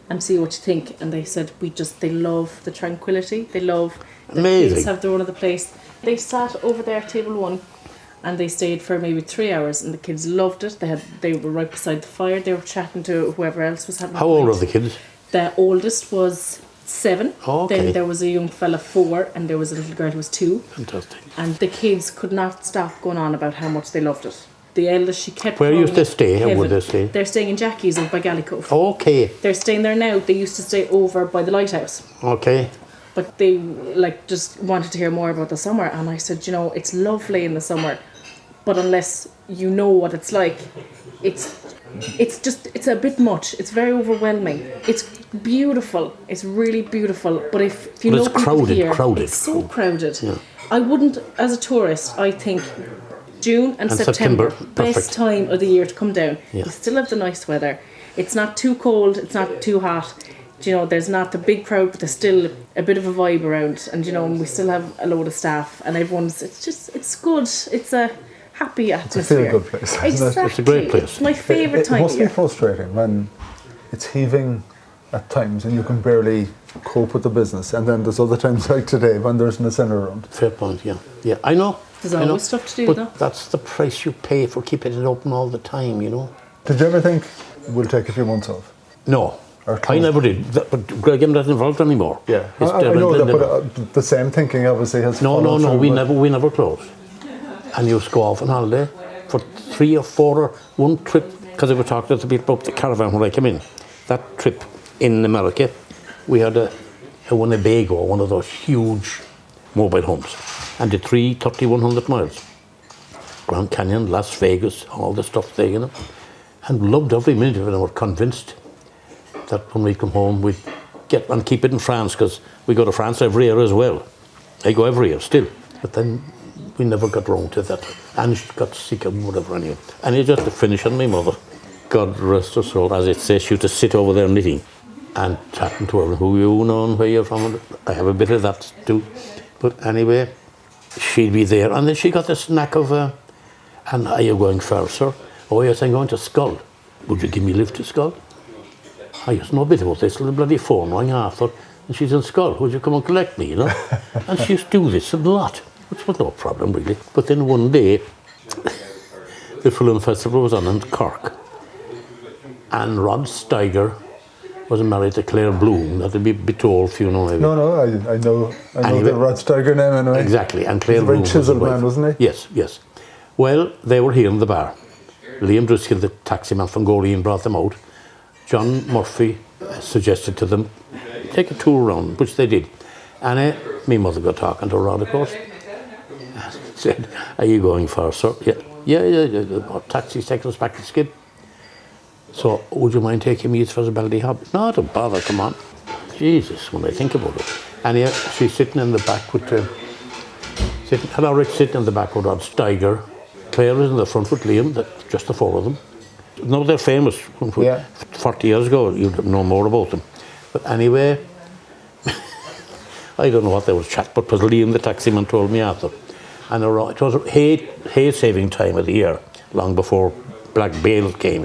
and see what you think. And they said they love the tranquility. They love the kids have their own other place. They sat over there, table 1, and they stayed for maybe 3 hours, and the kids loved it. They were right beside the fire. They were chatting to whoever else was having. How old are the kids? The oldest was 7. Oh, okay. Then there was a young fella 4, and there was a little girl who was 2. Fantastic. And the kids could not stop going on about how much they loved it. The eldest, she kept. Where used to stay? How would they stay? They're staying in Jackie's over by Gallycove. Okay. They're staying there now. They used to stay over by the lighthouse. Okay. But they just wanted to hear more about the summer, and I said, it's lovely in the summer, but unless you know what it's like, it's a bit much. It's very overwhelming. It's beautiful. It's really beautiful. But if you know it's crowded, it's so crowded. Yeah. I wouldn't, as a tourist, I think June and September best time of the year to come down. Yeah. You still have the nice weather. It's not too cold. It's not too hot. There's not the big crowd, but there's still a bit of a vibe around. And we still have a load of staff, and everyone's. It's good. It's a happy atmosphere. It's a good place. Exactly. It's a great place. It's my favourite time. It must be frustrating when it's heaving at times and you can barely cope with the business, and then there's other times like today when there's no centre around. Fair point. Yeah. Yeah. I know. There's always stuff to do, though. That's the price you pay for keeping it open all the time. Did you ever think we'll take a few months off? No. I never did, but Greg, I'm not involved anymore. Yeah, I know that, but the same thinking obviously has. No. We never closed. And you used to go off on holiday for 3 or 4 or one trip, because I was talking to the people about the caravan when I came in. That trip in America, we had a Winnebago, one of those huge mobile homes, and did 3,100 miles. Grand Canyon, Las Vegas, all the stuff there, and loved every minute of it, and were convinced that when we come home we'd get and keep it in France, because we go to France every year as well. I go every year still, but then we never got round to that. And she got sick and whatever anyway. And it's just to finish on my mother, God rest her soul, as it says, she used to sit over there knitting and chatting to her, who you know and where you're from. I have a bit of that too. But anyway, she'd be there, and then she got this knack of and are you going far, sir? Oh yes, I'm going to Skull. Would you give me a lift to Skull? I used to know a bit about this, the bloody phone rang after, and she's in Skull. Would you come and collect me, And she used to do this a lot, which was no problem really. But then one day, the film festival was on in Cork, and Rod Steiger was married to Claire Bloom. That'd be a bit old if you know. Maybe. No, I know anyway, the Rod Steiger name anyway. Exactly, and Claire Bloom. He's a very chiseled man, wasn't he? Yes. Well, they were here in the bar. Liam Driscoll, the taxi man from Goleen, brought them out. John Murphy suggested to them, take a tour around, which they did. And my mother got talking to Rod, of course. Said, are you going far, sir? Yeah. Taxi's taking us back to Skid. So, would you mind taking me as far as Ballyhob? No, don't bother, come on. Jesus, when I think about it. And she's sitting in the back with Rich sitting in the back with Rod Steiger. Claire is in the front with Liam, just the 4 of them. No, they're famous. 40 years ago, you'd know more about them. But anyway, I don't know what they was chat, but it was Liam, the taxi man, told me after. And it was hay saving time of the year, long before black bales came,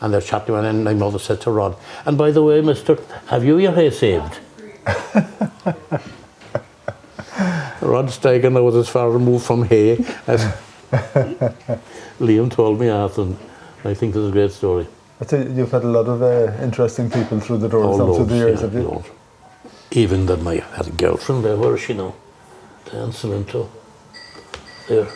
And they're chatting, and then my mother said to Rod, and by the way, mister, have you your hay saved? Rod Steiger was as far removed from hay as Liam told me after, and I think this is a great story. I tell you, you've had a lot of interesting people through the doors through the years, have you? Loads. Even that I had a girlfriend there, where is she now? Dancing into there,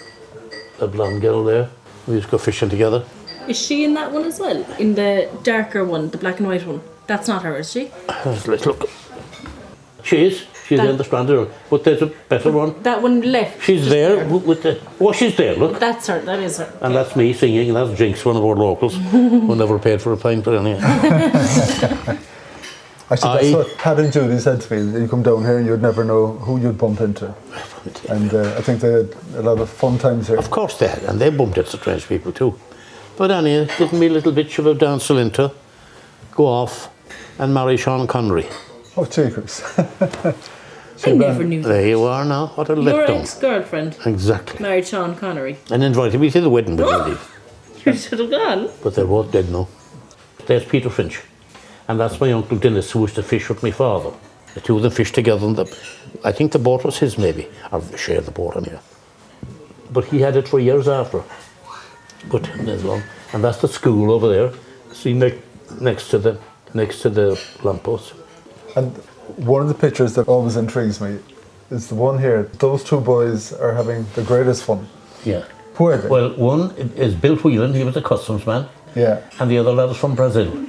a blonde girl there. We used to go fishing together. Is she in that one as well? In the darker one, the black and white one? That's not her, is she? Let's look. She is. She's in the Strand Road, but there's a better one. That one left. She's just there with the. Oh, she's there. Look, That's her. That is her. and that's me singing, and that's Jinx, one of our locals, who never paid for a pint, but anyway. Actually, that's what Pat and Judy said to me. You come down here and you'd never know who you'd bump into. And I think they had a lot of fun times here. Of course they had, and they bumped into strange people too. But anyway, didn't me little bitch of a dancel into go off and marry Sean Connery. Oh, cheekers. I never knew that. There you are now. What a Your letdown. ex-girlfriend Exactly. married Sean Connery. And invited me to the wedding, would you believe? You should have gone. But they're both dead now. There's Peter Finch. And that's my uncle Dennis, who used to fish with my father. The two of them fished together. And I think the boat was his, maybe. Or they shared the boat anyway. But he had it for years after. But there's one. And that's the school over there. See, next to the lamppost. And one of the pictures that always intrigues me is the one here. Those two boys are having the greatest fun. Yeah. Who are they? Well, one is Bill Whelan, he was a customs man. Yeah. And the other lad is from Brazil.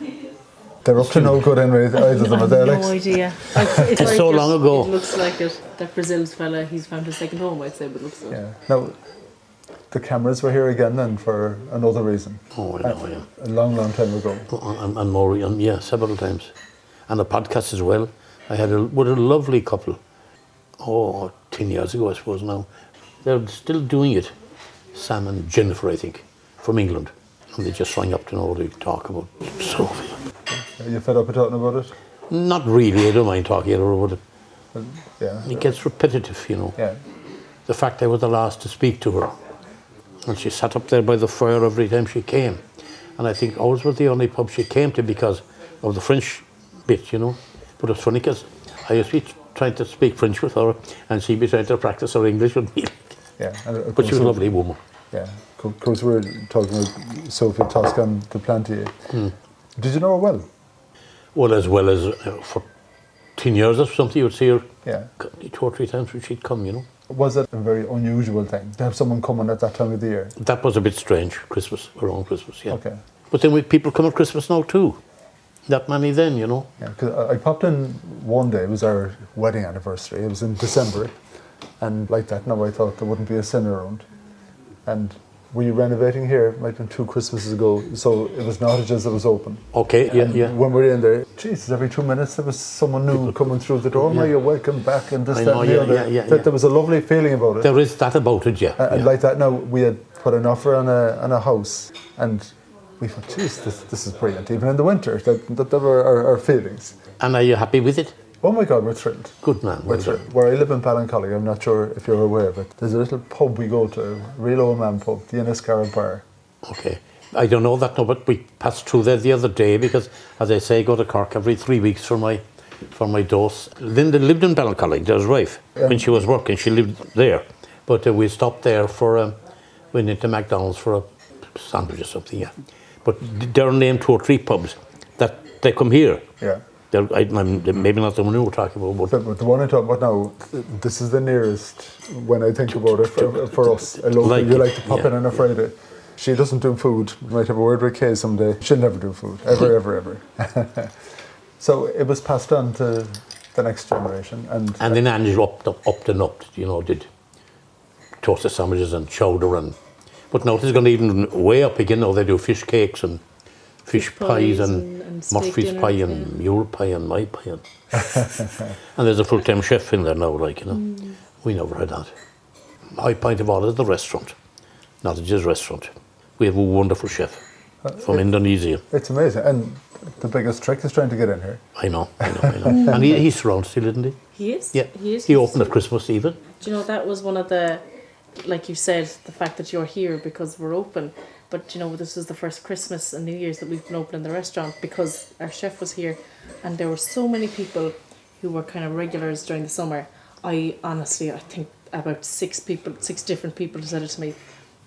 They're up to no good anyway, either of them, are they, Alex? No idea. It's so long ago. It looks like it. That Brazil's fella, he's found his second home, I'd say, but it looks like. Yeah. Now, the cameras were here again then for another reason. Oh, I know, yeah. A long, long time ago. And more, yeah, several times. And a podcast as well. I had with a lovely couple. 10 years ago, I suppose now. They're still doing it. Sam and Jennifer, I think, from England. And they just rang up to know what they talk about. Sophie. Are you fed up with talking about it? Not really, I don't mind talking about it. Yeah. It gets repetitive, you know. Yeah. The fact I was the last to speak to her. And she sat up there by the fire every time she came. And I think ours was the only pub she came to because of the French bit, you know. But it's funny because I used to be trying to speak French with her and she'd be trying to practice her English with me. Yeah. And But she was a lovely woman. Yeah. Of course, we were talking with Sophie Toscan de Plantier. Did you know her well? Well as for 10 years or something, you would see her Yeah. 2 or 3 times when she'd come, you know. Was it a very unusual thing to have someone coming at that time of the year? That was a bit strange, Christmas, around Christmas, yeah. Okay. But then people come at Christmas now too. That many then, you know. Yeah, because I popped in one day, it was our wedding anniversary, it was in December, and like that now I thought there wouldn't be a sin around. And were you renovating here? It might have been 2 Christmases ago, so it was Nottages that was open. Okay, yeah. When we were in there, Jesus, every 2 minutes there was someone new coming through the door. You're welcome back, and this, I that, know, and the yeah, other. yeah. There was a lovely feeling about it. There is that about it, yeah. And like that, now we had put an offer on a house, and we thought, geez, this is brilliant. Even in the winter, that were our feelings. And are you happy with it? Oh my God, we're thrilled. Good man, well done. Where I live in Ballincollig, I'm not sure if you're aware of it. There's a little pub we go to, a real old man pub, the Inniscarra Bar. Okay. I don't know that now, but we passed through there the other day because, as I say, I go to Cork every 3 weeks for my dose. Linda lived in Ballincollig, there's wife. When she was working, she lived there. But we stopped there we went into McDonald's for a sandwich or something, yeah. But they're named 2 or 3 pubs that they come here. Yeah. I'm maybe not the one you were talking about, But the one I talk about now, this is the nearest when I think about it for us. A local, you like to pop in on a Friday. She doesn't do food. We might have a word with Kay someday. She'll never do food, ever. So it was passed on to the next generation. And then Angie upped, you know, did toasted sandwiches and chowder but now it's gone even way up again now. They do fish cakes and fish pies and Murphy's pie and mule pie and my pie and there's a full-time chef in there now, like, you know. We never had that. High Pint of all is the restaurant, not just restaurant. We have a wonderful chef from Indonesia. It's amazing, and the biggest trick is trying to get in here. I know. And he's around still, isn't he? He is? Yeah. He is. He opened at Christmas even. Do you know, that was one of the, like you said, the fact that you're here because we're open. But, you know, this was the first Christmas and New Year's that we've been open in the restaurant because our chef was here and there were so many people who were kind of regulars during the summer. I think about 6 different people said it to me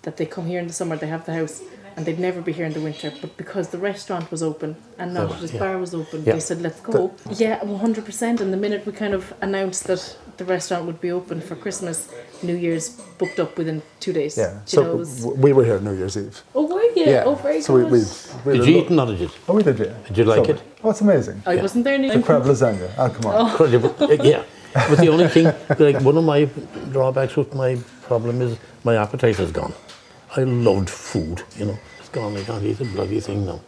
that they come here in the summer, they have the house, and they'd never be here in the winter. But because the restaurant was open and Nottages bar was open, they said, let's go. 100%. And the minute we kind of announced that the restaurant would be open for Christmas, New Year's booked up within 2 days. Yeah, so we were here New Year's Eve. Oh, were you? Yeah. Oh, very so good. We did you eat Nottages? Oh, we did, yeah. Did you like it? Oh, it's amazing. I wasn't there. The crab lasagna. Oh, come on. Incredible. Yeah. But the only thing, like one of my drawbacks with my problem is my appetite is gone. I loved food, you know. It's gone. I can't eat a bloody thing now.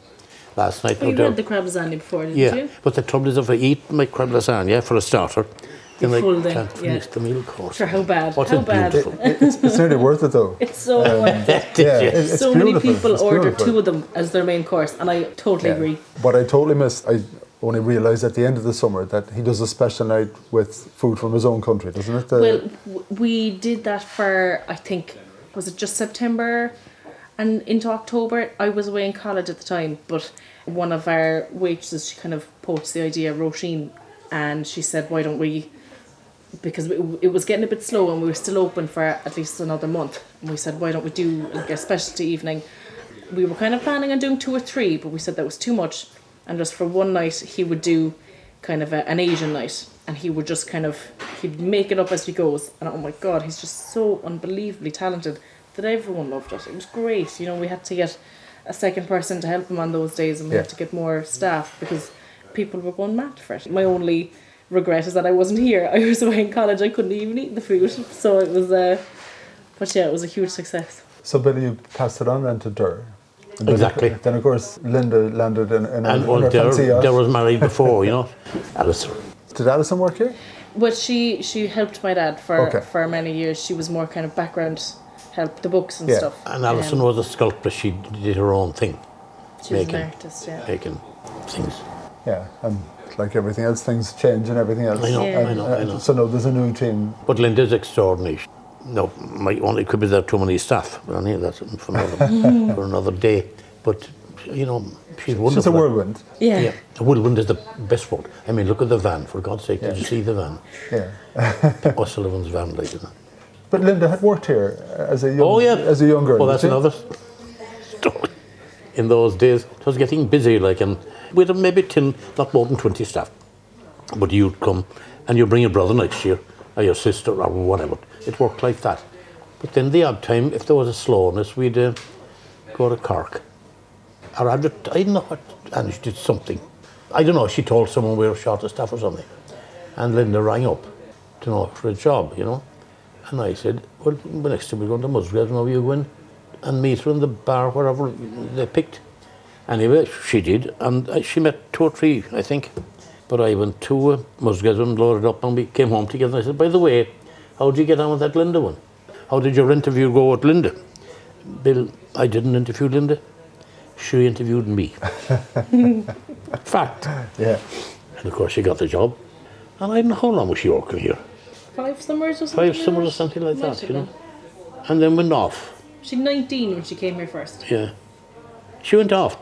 Last night, Well, you had the crab lasagna before, didn't you? but the trouble is if I eat my crab lasagna for a starter, then I full then, can't finish the meal course. Sure, how bad? What How is bad? beautiful. It's really worth it though. It's so worth it. It's So many beautiful. people It's order beautiful. 2 of them as their main course, and I totally agree. What I totally missed, I only realised at the end of the summer that he does a special night with food from his own country, doesn't it? Well, we did that for, I think, was it just September and into October? I was away in college at the time, but one of our waitresses, she kind of posed the idea, Roisin, and she said, why don't we, because it was getting a bit slow and we were still open for at least another month, and we said, why don't we do like a specialty evening? We were kind of planning on doing 2 or 3, but we said that was too much, and just for one night he would do kind of an Asian night, and he would just kind of, he'd make it up as he goes, and oh my god, he's just so unbelievably talented that everyone loved it. It was great. You know, we had to get a second person to help him on those days, and we had to get more staff because people were going mad for it. My only regret is that I wasn't here. I was away in college, I couldn't even eat the food, so it was but yeah, it was a huge success. So Billy, you passed it on then to Dur. And Exactly. Then of course Linda landed in And her well, fancy yacht. there was married before, you know. Alison. Did Alison work here? But she helped my dad Okay. for many years. She was more kind of background help, the books and Yeah. stuff. And Alison was a sculptor. She did her own thing, She was making- an artist, yeah. making things. Yeah, and like everything else, things change and everything else. I know, Yeah. I know. So no, there's a new team. But Linda's extraordinary. No, might only could be there too many staff. But anyway, that's for another day. But you know, she's wonderful. She's a whirlwind. Yeah. The whirlwind is the best word. I mean, look at the van. For God's sake, did you see the van? Yeah. O'Sullivan's van, like that. But Linda had worked here as a young, Oh yeah, as a young girl. Well, that's did she? another story. In those days, it was getting busy. Like, and with maybe 10, not more than 20 staff. But you'd come and you bring your brother next year, or your sister, or whatever. It worked like that. But then the odd time, if there was a slowness, we'd go to Cork. Or I don't know what, and she did something. I don't know, she told someone we were short of staff or something. And Linda rang up to know for a job, you know. And I said, well, next time we're going to Musgrave, now you go in and meet her in the bar, wherever they picked. Anyway, she did, and she met 2 or 3, I think. But I went to Musgrave and loaded up, and we came home together. I said, by the way, how did you get on with that Linda one? How did your interview go with Linda? Bill, I didn't interview Linda. She interviewed me. Fact. Yeah. And of course she got the job. And I don't know how long was she working here. 5 summers or something? 5 summers or something like Might that, have you know. been. And then went off. She's 19 when she came here first. Yeah. She went off.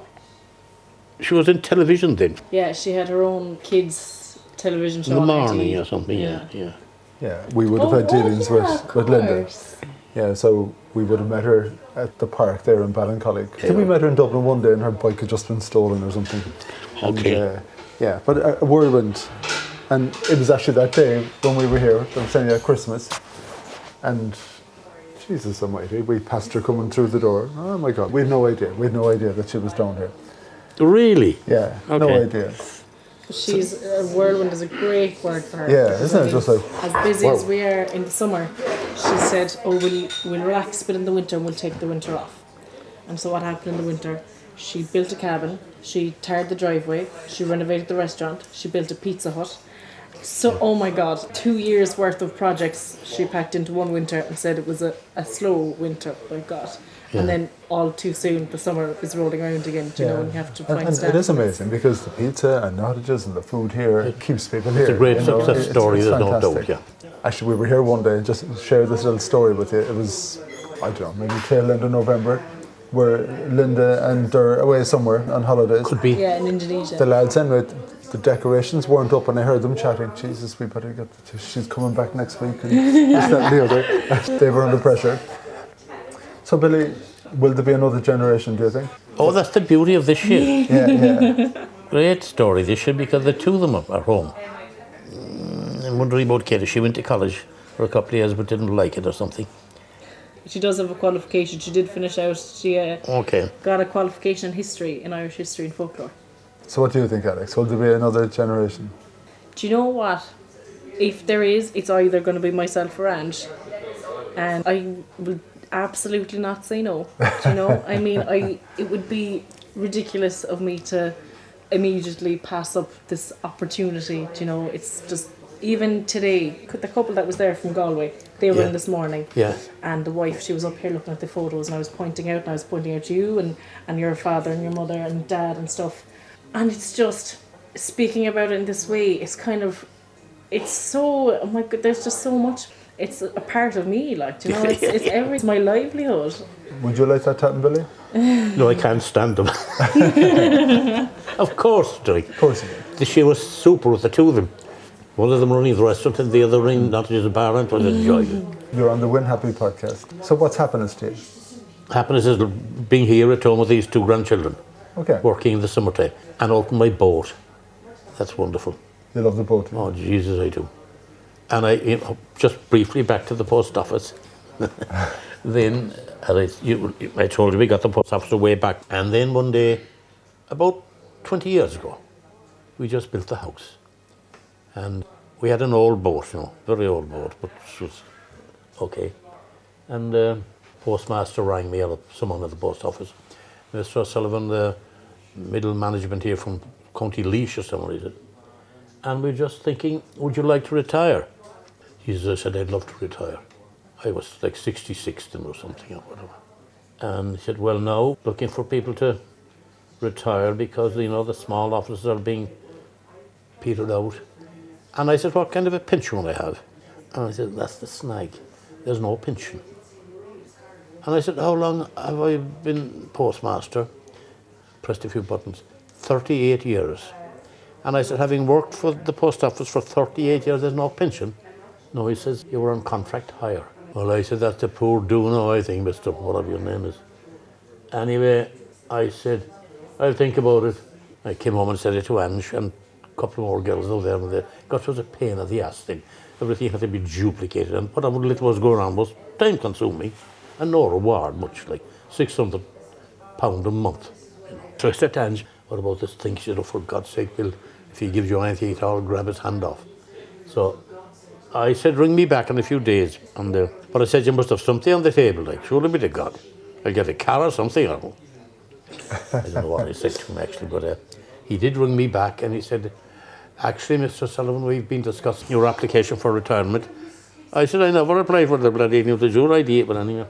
She was in television then. Yeah, she had her own kids television show In the on morning RTE. or something, yeah. Yeah, we would have had dealings with Linda. Yeah, so we would have met her at the park there in Ballincollig. I think we met her in Dublin one day and her bike had just been stolen or something. Okay. And, yeah, but a whirlwind. And it was actually that day when we were here, I'm saying at Christmas, and Jesus almighty, we passed her coming through the door. Oh my God, we had no idea. We had no idea that she was down here. Really? Yeah, no Okay. idea. She's a whirlwind is a great word for her. Yeah, because isn't I it? mean, Just like, as busy wow. as we are in the summer, she said, "Oh, we'll relax a bit in the winter and we'll take the winter off." And so what happened in the winter? She built a cabin. She tarred the driveway. She renovated the restaurant. She built a pizza hut. So, oh my God, 2 years worth of projects she packed into one winter and said it was a slow winter. My God. And then all too soon the summer is rolling around again, you know, and you have to find and staff. it is amazing because the pizza and cottages and the food here keeps people here. It's a great you know, success story, there's no doubt, fantastic. yeah. Actually, we were here one day and just share this little story with you. It was, I don't know, maybe tail end of November, where Linda and Dur away somewhere on holidays. Could be. Yeah, in Indonesia. The lads anyway, the decorations weren't up and I heard them chatting, Jesus, we better get, she's coming back next week and this, that and the other. They were under pressure. So Billy, will there be another generation, do you think? Oh, that's the beauty of this ship. Yeah. Great story, this ship, because the 2 of them are home. I'm wondering about Katie. She went to college for a couple of years but didn't like it or something. She does have a qualification. She did finish out. She Okay. got a qualification in history, in Irish history and folklore. So what do you think, Alex? Will there be another generation? Do you know what? if there is, it's either going to be myself or Ange. And I will absolutely not say no. Do you know? I mean, it would be ridiculous of me to immediately pass up this opportunity. Do you know? It's just, even today, the couple that was there from Galway, they were in this morning. Yeah. And the wife, she was up here looking at the photos, and I was pointing out you and your father and your mother and dad and stuff. And it's just, speaking about it in this way, it's kind of, it's so, oh my God, there's just so much. It's a part of me, like, you know, it's my livelihood. Would you like that to happen, Billy? No, I can't stand them. Of course, Drake. Of course. She was super with the two of them. One of them running the restaurant and the other running not just a bar, and it was a joy. You're on the Win Happy podcast. So what's happiness to you? Happiness is being here at home with these two grandchildren. Okay. Working in the summertime and open my boat. That's wonderful. You love the boat? Oh, Jesus, I do. And I, just briefly back to the post office. Then, I told you we got the post office way back. And then one day, about 20 years ago, we just built the house. And we had an old boat, very old boat, but it was okay. And the postmaster rang me up, someone at the post office. Mr. O'Sullivan, the middle management here from County Laois or somewhere, he said. And we were just thinking, would you like to retire? He said, I'd love to retire. I was like 66 then or something or whatever. And he said, well, now, looking for people to retire because, the small offices are being petered out. And I said, what kind of a pension will I have? And I said, that's the snag. There's no pension. And I said, how long have I been postmaster? Pressed a few buttons. 38 years. And I said, having worked for the post office for 38 years, there's no pension? No, he says, you were on contract hire. Well, I said, that's a poor do-no, I think, Mr. whatever your name is. Anyway, I said, I'll think about it. I came home and said it to Ange and a couple more girls over there. And God, it was a pain in the ass thing. Everything had to be duplicated. And whatever little was going on was time-consuming. And no reward, much like £600 a month. So I said to Ange, what about this thing? She said, for God's sake, Bill, if he gives you anything, I'll grab his hand off. So I said, ring me back in a few days. And but I said, you must have something on the table, like, surely be to God. I'll get a car or something. I don't know what I said to him, actually, but he did ring me back and he said, actually, Mr. Sullivan, we've been discussing your application for retirement. I said, I never applied for the bloody, it was your idea, but anyway.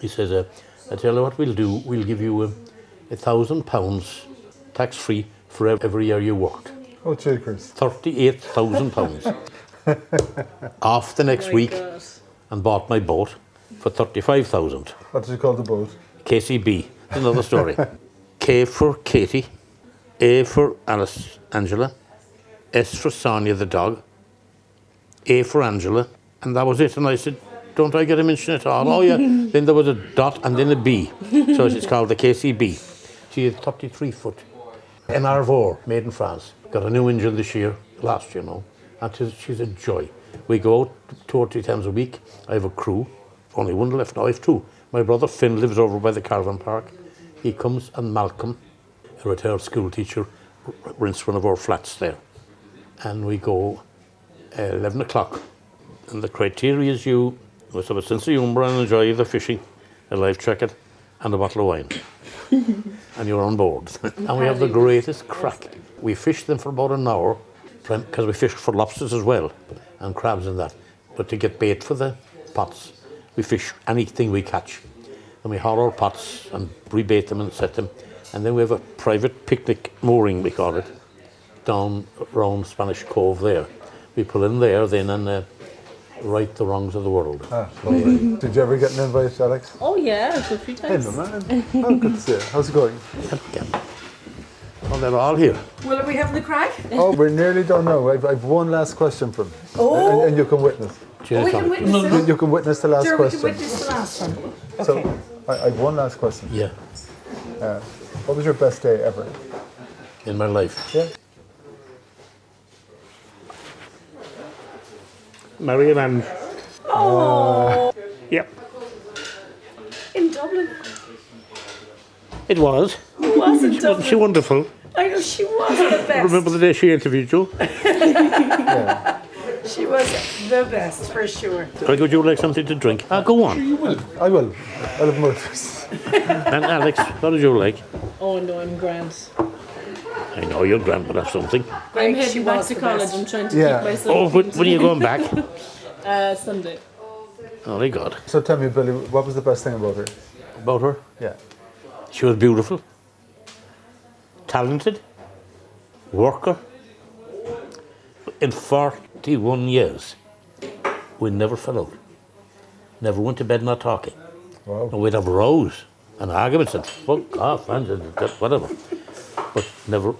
He says, I tell you what we'll do, we'll give you £1,000 tax-free for every year you worked. Oh, cheekers. £38,000 off the next week. God. And bought my boat for $35,000. What did you call the boat? KCB. Another story. K for Katie, A for Angela, S for Sonia the dog, A for Angela, and that was it. And I said, don't I get a mention at all? Oh yeah. Then there was a dot and then a B. So it's called the KCB. She is 33 foot. An R4, made in France. Got a new engine this year, last year now. And she's a joy. We go out 2 or 3 times a week. I have a crew. Only one left now, I have 2. My brother Finn lives over by the caravan park. He comes, and Malcolm, a retired school teacher, rents one of our flats there. And we go 11 o'clock. And the criteria is you must have a sense of humour and enjoy the fishing, a life jacket, and a bottle of wine. And you're on board. And we have the greatest crack. We fish them for about an hour, because we fish for lobsters as well, and crabs and that. But to get bait for the pots, we fish anything we catch. And we haul our pots and rebait them and set them. And then we have a private picnic mooring, we call it, down around Spanish Cove there. We pull in there then and right the wrongs of the world. Ah, lovely. Did you ever get an invite, Alex? Oh yeah, a good few Hey, times. no, man. Oh, good to see you. How's it going? Oh, they're all here. Well, are we having the crack? Oh, we're nearly done now. I've one last question for him. Oh. And you can witness. We can witness it. You can witness the last Sure, question. we can witness the last one. Okay. So, I've one last question. Yeah, What was your best day ever? in my life. Yeah. Mary and Ange. Oh, Yep, in Dublin. it was. Wasn't Wasn't she wonderful? I know she was the best. Remember the day she interviewed you? Yeah. She was the best, for sure. Greg, would you like something to drink? Go on. I will. I'll have more of this. And Alex, what did you like? Oh no, I'm grand. I know your grandmother has something. I'm She heading back was to the college. best. I'm trying to Yeah. keep myself. Oh, when are you going back? Sunday. Oh, my God. So tell me, Billy, what was the best thing about her? About her? Yeah. She was beautiful, talented, worker. In 41 years, we never fell out. Never went to bed not talking. Wow. And we'd have rows and arguments and fuck off and whatever. But never,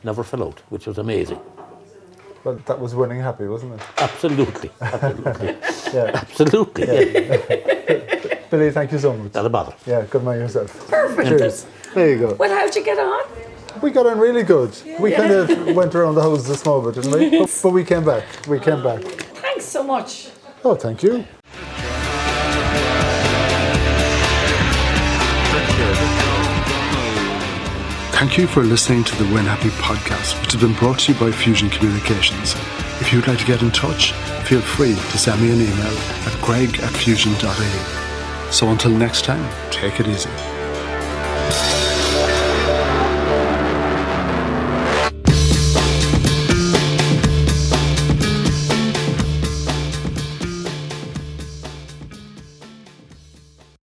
never fell out, which was amazing. But that was winning happy, wasn't it? Absolutely. Absolutely. Yeah. Absolutely. Yeah. Billy, thank you so much. Not a bother. Yeah, good man yourself. Perfect. Cheers. There you go. Well, how'd you get on? We got on really good. We kind of went around the house a small bit, didn't we? But we came back. We came back. Thanks so much. Oh, thank you. Thank you for listening to the Win Happy podcast, which has been brought to you by Fusion Communications. If you'd like to get in touch, feel free to send me an email at greg@fusion.ie. So until next time, take it easy.